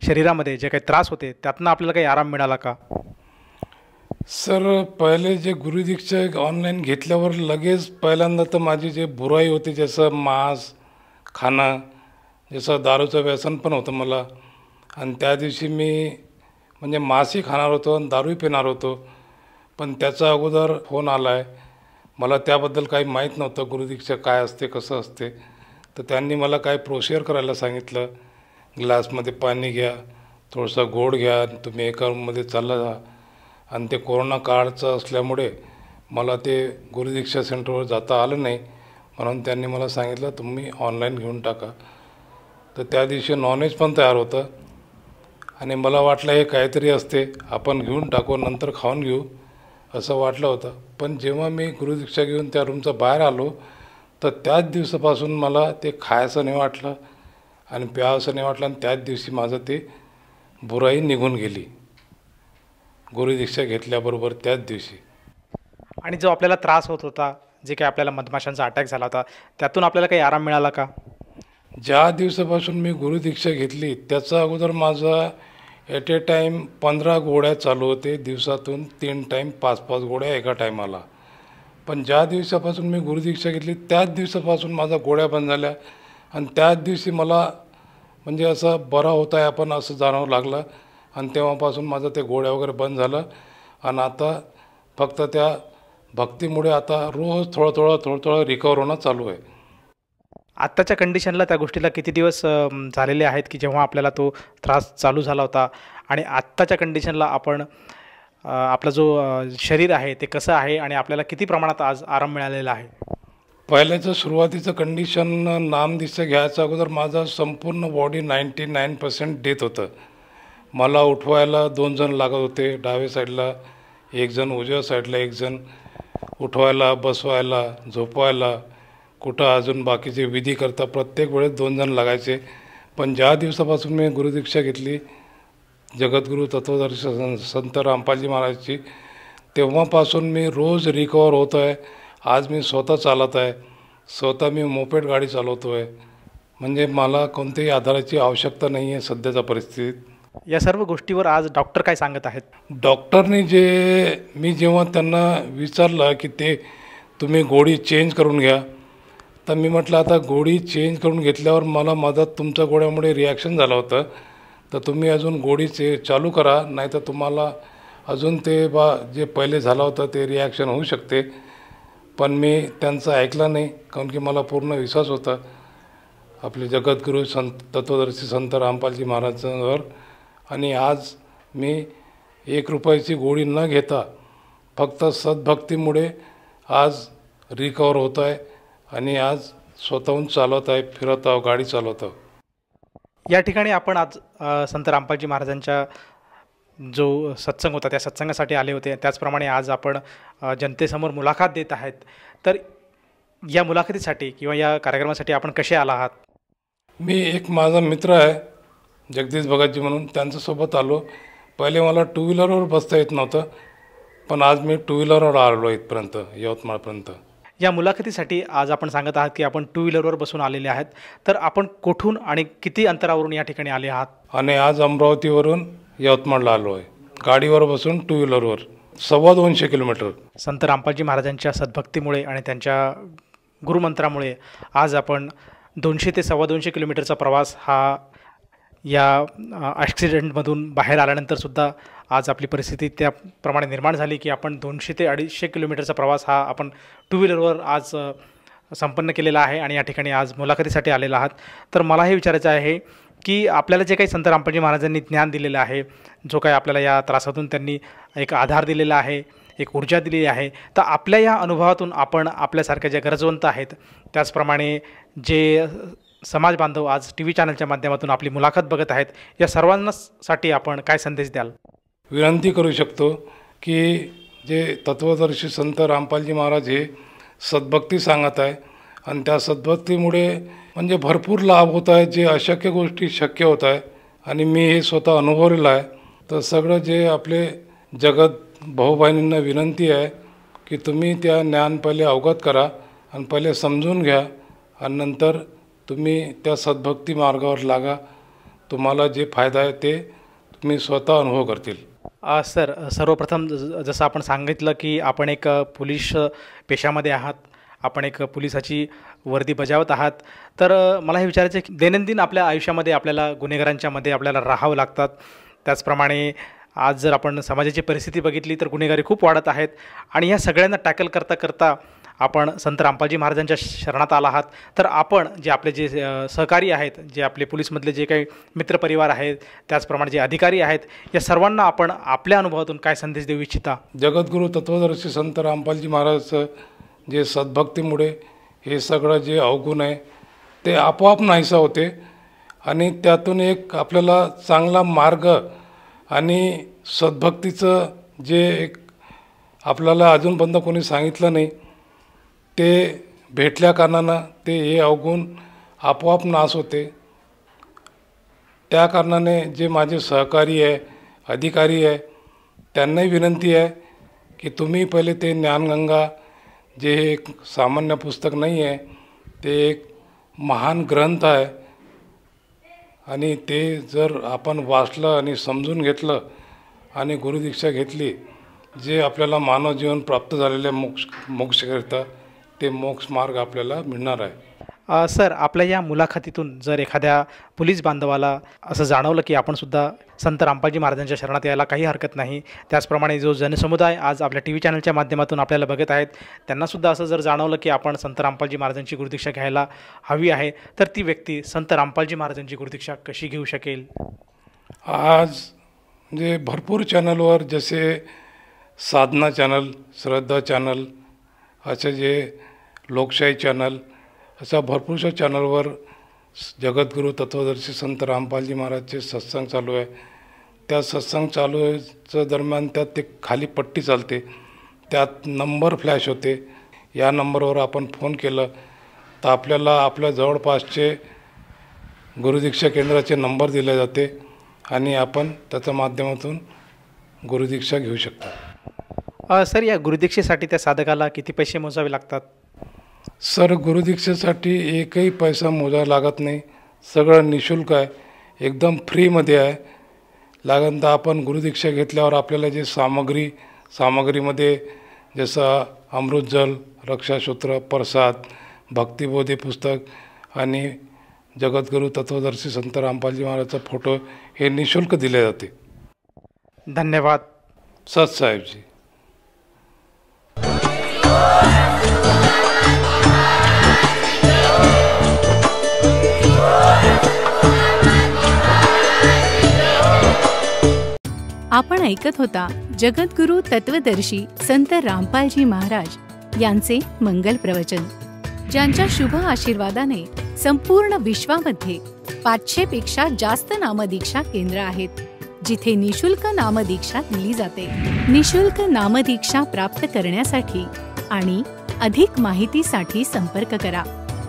शरीरामध्ये जे काही त्रास होते त्यातनं आपल्याला काही आराम मिळाला का? सर, पहिले जे गुरुदीक्षा ऑनलाईन घेतल्यावर लगेच पहिल्यांदा तर माझी जे बुराई होती, जसं मांस खाणं, जसं दारूचं व्यसन पण होतं मला, आणि त्या दिवशी मी म्हणजे मांसही खाणार होतो आणि दारूही पिणार होतो. पण त्याचा अगोदर फोन आला आहे, मला त्याबद्दल काही माहीत नव्हतं गुरुदीक्षा काय असते, कसं असते. तर त्यांनी मला काय प्रोसिजर करायला सांगितलं, ग्लासमध्ये पाणी घ्या, थोडंसं गोड घ्या, तुम्ही एका रूममध्ये चालला जा. आणि ते कोरोना काळचं असल्यामुळे मला ते गुरुदीक्षा सेंटरवर जाता आलं नाही, म्हणून त्यांनी मला सांगितलं तुम्ही ऑनलाईन घेऊन टाका. तर त्या दिवशी नॉनव्हेज पण तयार होतं आणि मला वाटलं हे काहीतरी असते, आपण घेऊन टाकू, नंतर खाऊन घेऊ असं वाटलं होतं. पण जेव्हा मी गुरुदीक्षा घेऊन त्या रूमच्या बाहेर आलो तर त्याच दिवसापासून मला ते खायचं नाही वाटलं आणि प्यावंसं नाही वाटलं, आणि त्याच दिवशी माझं ते बुराई निघून गेली गुरुदीक्षा घेतल्याबरोबर त्याच दिवशी. आणि जो आपल्याला त्रास होत होता, जे काही आपल्याला मधमाशांचा अटॅक झाला होता, त्यातून आपल्याला काही आराम मिळाला का? ज्या दिवसापासून मी गुरुदीक्षा घेतली त्याचा अगोदर माझा ॲट ए टाईम 15 गोळ्या चालू होते, दिवसातून 3 टाईम 5-5 गोळ्या एका टायमाला. पण ज्या दिवसापासून मी गुरुदीक्षा घेतली त्याच दिवसापासून माझा गोळ्या बंद झाल्या, आणि त्याच दिवशी मला म्हणजे असं बरं होत आहे आपण असं जाणवं लागलं, आणि तेव्हापासून माझं ते गोळ्या वगैरे बंद झालं. आणि आता फक्त त्या भक्तीमुळे आता रोज थोडं रिकवर होणं चालू आहे. आत्ताच्या कंडिशनला त्या गोष्टीला किती दिवस झालेले आहेत की जेव्हा आपल्याला तो त्रास चालू झाला होता, आणि आत्ताच्या कंडिशनला आपण आपला जो शरीर आहे ते कसं आहे आणि आपल्याला किती प्रमाणात आज आराम मिळालेला आहे? पहिल्याचं सुरुवातीचं कंडिशन नामदीक्षा घ्यायच्या अगोदर माझा संपूर्ण बॉडी 99% देत होतं. मला उठवायला 2 जण लागत होते, डाव्या साईडला 1 जण, उजव्या साईडला 1 जण, उठवायला, बसवायला, झोपवायला, कुठं अजून बाकीचे विधी करता प्रत्येक वेळेस 2 जण लागायचे. पण ज्या दिवसापासून मी गुरुदीक्षा घेतली जगद्गुरू तत्वदर्शी संत रामपालजी महाराजची, तेव्हापासून मी रोज रिकवर होतो आहे. आज मी स्वतः चालत आहे, स्वतः मी मोपेड गाडी चालवतो आहे, म्हणजे मला कोणत्याही आधाराची आवश्यकता नाही आहे सध्याच्या परिस्थितीत. या सर्व गोष्टीवर आज डॉक्टर काय सांगत आहेत? डॉक्टरनी मी जेव्हा त्यांना विचारलं की ते तुम्ही गोळी चेंज करून घ्या, तर मी म्हटलं आता गोळी चेंज करून घेतल्यावर मला मदत तुमच्या गोळ्यामुळे रिॲक्शन झालं होतं, तर तुम्ही अजून गोळी चालू करा, नाही तर तुम्हाला अजून ते जे पहिले झालं होतं ते रिॲक्शन होऊ शकते. पण मी त्यांचं ऐकलं नाही, कारण की मला पूर्ण विश्वास होता आपले जगद्गुरू तत्वदर्शी संत रामपालजी महाराजांवर. आणि आज मी 1 रुपयाची गोळी न घेता फक्त सद्भक्तीमुळे आज रिकवर होत आहे आणि आज स्वतःहून चालवत आहे, फिरत आहो, गाडी चालवत आहो. या ठिकाणी आपण आज संत रामपालजी महाराजांच्या जो सत्संग होता त्या सत्संगासाठी आले होते, त्याचप्रमाणे आज आपण जनतेसमोर मुलाखत देत आहेत. तर या मुलाखतीसाठी किंवा या कार्यक्रमासाठी आपण कसे आला आहात? मी एक माझा मित्र आहे जगदीश भगतजी म्हणून, त्यांच्यासोबत आलो. पहिले मला 2 व्हीलरवर बसता येत नव्हतं, पण आज मी 2 व्हीलरवर आलो इथपर्यंत, यवतमाळपर्यंत. या मुलाखतीसाठी आज आपण सांगत आहात की आपण 2 व्हीलरवर बसून आलेले आहेत. तर आपण कुठून आणि किती अंतरावरून या ठिकाणी आले आहात? आणि आज अमरावतीवरून यवतमाळला आलो आहे, गाडीवर बसून 2 व्हीलरवर 250 किलोमीटर. संत रामपालजी महाराजांच्या सद्भक्तीमुळे आणि त्यांच्या गुरुमंत्रामुळे आज आपण 200 ते 250 किलोमीटरचा प्रवास हा या ॲक्सिडेंटमधून बाहेर आल्यानंतरसुद्धा आज आपली परिस्थिती त्याप्रमाणे निर्माण झाली की आपण 200 ते 250 किलोमीटरचा प्रवास हा आपण 2 व्हीलरवर आज संपन्न केलेला आहे आणि या ठिकाणी आज मुलाखतीसाठी आलेला आहात. तर मला हे विचारायचं आहे की आपल्याला जे काही संत रामपालजी महाराजांनी ज्ञान दिलेलं आहे, जो काही आपल्याला या त्रासातून त्यांनी एक आधार दिलेला आहे, एक ऊर्जा दिलेली आहे. तर आपल्या या अनुभवातून आपण आपल्यासारख्या ज्या गरजवंत आहेत, त्याचप्रमाणे जे समाज बांधव आज टी व्ही चॅनलच्या माध्यमातून आपली मुलाखत बघत आहेत, या सर्वांसाठी आपण काय संदेश द्याल? विनंती करू शकतो की जे तत्वदर्शी संत रामपालजी महाराज हे सद्भक्ती सांगत आहे आणि त्या सद्भक्तीमुळे म्हणजे भरपूर लाभ होत आहे, जे अशक्य गोष्टी शक्य होत आहे आणि मी हे स्वतः अनुभवलेलं आहे. तर सगळं जे आपले जगत भाऊ-बहिणींना विनंती आहे की तुम्ही त्या ज्ञान पहिले अवगत करा आणि पहिले समजून घ्या आणि नंतर तुम्ही त्या सद्भक्ती मार्गावर लागा. तुम्हाला जे फायदा आहे ते तुम्ही स्वतः अनुभव करतील. सर, सर्वप्रथम जसं आपण सांगितलं की आपण एक पोलीस पेशामध्ये आहात, आपण एक पोलिसाची वर्दी बजावत आहात. तर मला हे विचारायचं आहे की दैनंदिन आपल्या आयुष्यामध्ये आपल्याला गुन्हेगारांच्या मध्ये आपल्याला राहावं लागतात. त्याचप्रमाणे आज जर आपण समाजाची परिस्थिती बघितली तर गुन्हेगारी खूप वाढत आहेत आणि ह्या सगळ्यांना टॅकल करता करता आपण संत रामपालजी महाराजांच्या शरणात आला आहात. तर आपण जे आपले जे सहकारी आहेत, जे आपले पोलीसमधले जे काही मित्रपरिवार आहेत, त्याचप्रमाणे जे अधिकारी आहेत, या सर्वांना आपण आपल्या अनुभवातून काय संदेश देऊ इच्छिता? जगद्गुरू तत्वदर्शी संत रामपालजी महाराजांचं जे सद्भक्तीमुळे हे सगळं जे अवगुण आहे ते आपोआप नाहीसा होते आणि त्यातून एक आपल्याला चांगला मार्ग आणि सद्भक्तीचं जे एक आपल्याला अजूनपर्यंत कोणी सांगितलं नाही ते भेटल्या कारणानं ते हे अवगुण आपोआप नाश होते. त्या कारणाने जे माझे सहकारी आहे, अधिकारी आहे, त्यांनाही विनंती आहे की तुम्ही पहिले ते ज्ञानगंगा जे एक सामान्य पुस्तक नाही आहे, ते एक महान ग्रंथ आहे आणि ते जर आपण वाचलं आणि समजून घेतलं आणि गुरुदीक्षा घेतली, जे आपल्याला मानव जीवन प्राप्त झालेल्या मोक्षकरिता ते मोक्ष मार्ग आपल्याला मिळणार आहे. सर, आपल्या या मुलाखतीतून जर एखाद्या पोलीस बांधवाला असं जाणवलं की आपण सुद्धा संत रामपालजी महाराजांच्या शरणात यायला काही हरकत नाही, त्याचप्रमाणे जो जनसमुदाय आज आपल्या टी व्ही चॅनलच्या माध्यमातून आपल्याला बघत आहेत, त्यांनासुद्धा असं जर जाणवलं की आपण संत रामपालजी महाराजांची गुरुदीक्षा घ्यायला हवी आहे, तर ती व्यक्ती संत रामपालजी महाराजांची गुरुदीक्षा कशी घेऊ शकेल? आज म्हणजे भरपूर चॅनलवर जसे साधना चॅनल, श्रद्धा चॅनल, असे जे लोकशाही चॅनल, अशा भरपूरशा चॅनलवर जगद्गुरू तत्वदर्शी संत रामपालजी महाराजचे सत्संग चालू आहे. त्या सत्संग चालूच्या दरम्यान त्यात ते खाली पट्टी चालते, त्यात नंबर फ्लॅश होते. या नंबरवर आपण फोन केलं तर आपल्याला आपल्या जवळपासचे गुरुदीक्षा केंद्राचे नंबर दिले जाते आणि आपण त्याच्या माध्यमातून गुरुदीक्षा घेऊ शकतो. सर, या गुरुदीक्षेसाठी त्या साधकाला किती पैसे मोजावे लागतात? सर, गुरुदीक्षेसाठी एकही पैसा मोजावा लागत नाही, सगळं निःशुल्क आहे, एकदम फ्रीमध्ये आहे. लागन तर आपण गुरुदीक्षा घेतल्यावर आपल्याला जे सामग्रीमध्ये जसं अमृतजल, रक्षासूत्र, प्रसाद, भक्तिबोधी पुस्तक आणि जगद्गुरू तत्वदर्शी संत रामपालजी महाराजचा फोटो हे निःशुल्क दिले जाते. धन्यवाद सतसाहेबजी. आपण ऐकत होता जगद्गुरू तत्वदर्शी संत रामपालजी महाराज यांचे मंगल प्रवचन, ज्यांच्या शुभ आशीर्वादाने संपूर्ण विश्वामध्ये 500 पेक्षा जास्त नामदीक्षा केंद्र आहेत, जिथे निशुल्क नामदीक्षा दिली जाते. निशुल्क नामदीक्षा प्राप्त करण्यासाठी आणि अधिक माहितीसाठी संपर्क करा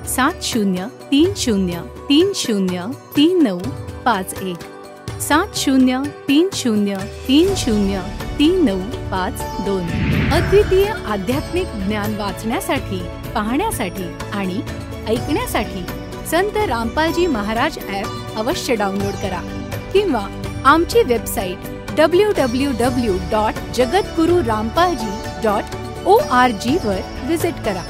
7030303951 7030303952. अद्वितीय आध्यात्मिक ज्ञान वाचण्यासाठी, पाहण्यासाठी आणि ऐकण्यासाठी संत रामपालजी महाराज ॲप अवश्य डाउनलोड करा किंवा आमची वेबसाईट www.jagadgururampalji.org वर विजिट करा.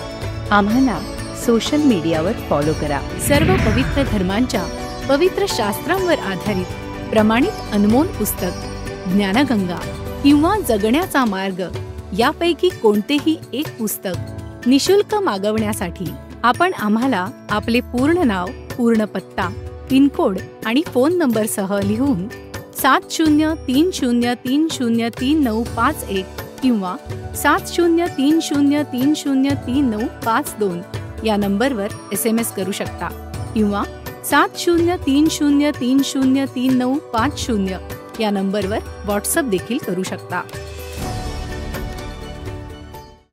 आम्हाला सोशल मीडियावर फॉलो करा. सर्व पवित्र धर्मांच्या पवित्र शास्त्रांवर आधारित प्रमाणित अनमोल पुस्तक ज्ञानगंगा किंवा जगण्याचा मार्ग यापैकी कोणतेही एक पुस्तक निशुल्क मागवण्यासाठी आपण आम्हाला आपले पूर्ण नाव, पूर्ण पत्ता, पिनकोड आणि फोन नंबरसह लिहून 7030303951 किंवा 7030303952 या नंबरवर SMS करू शकता किंवा 7030303950 या नंबरवर व्हॉट्सअप देखील करू शकता.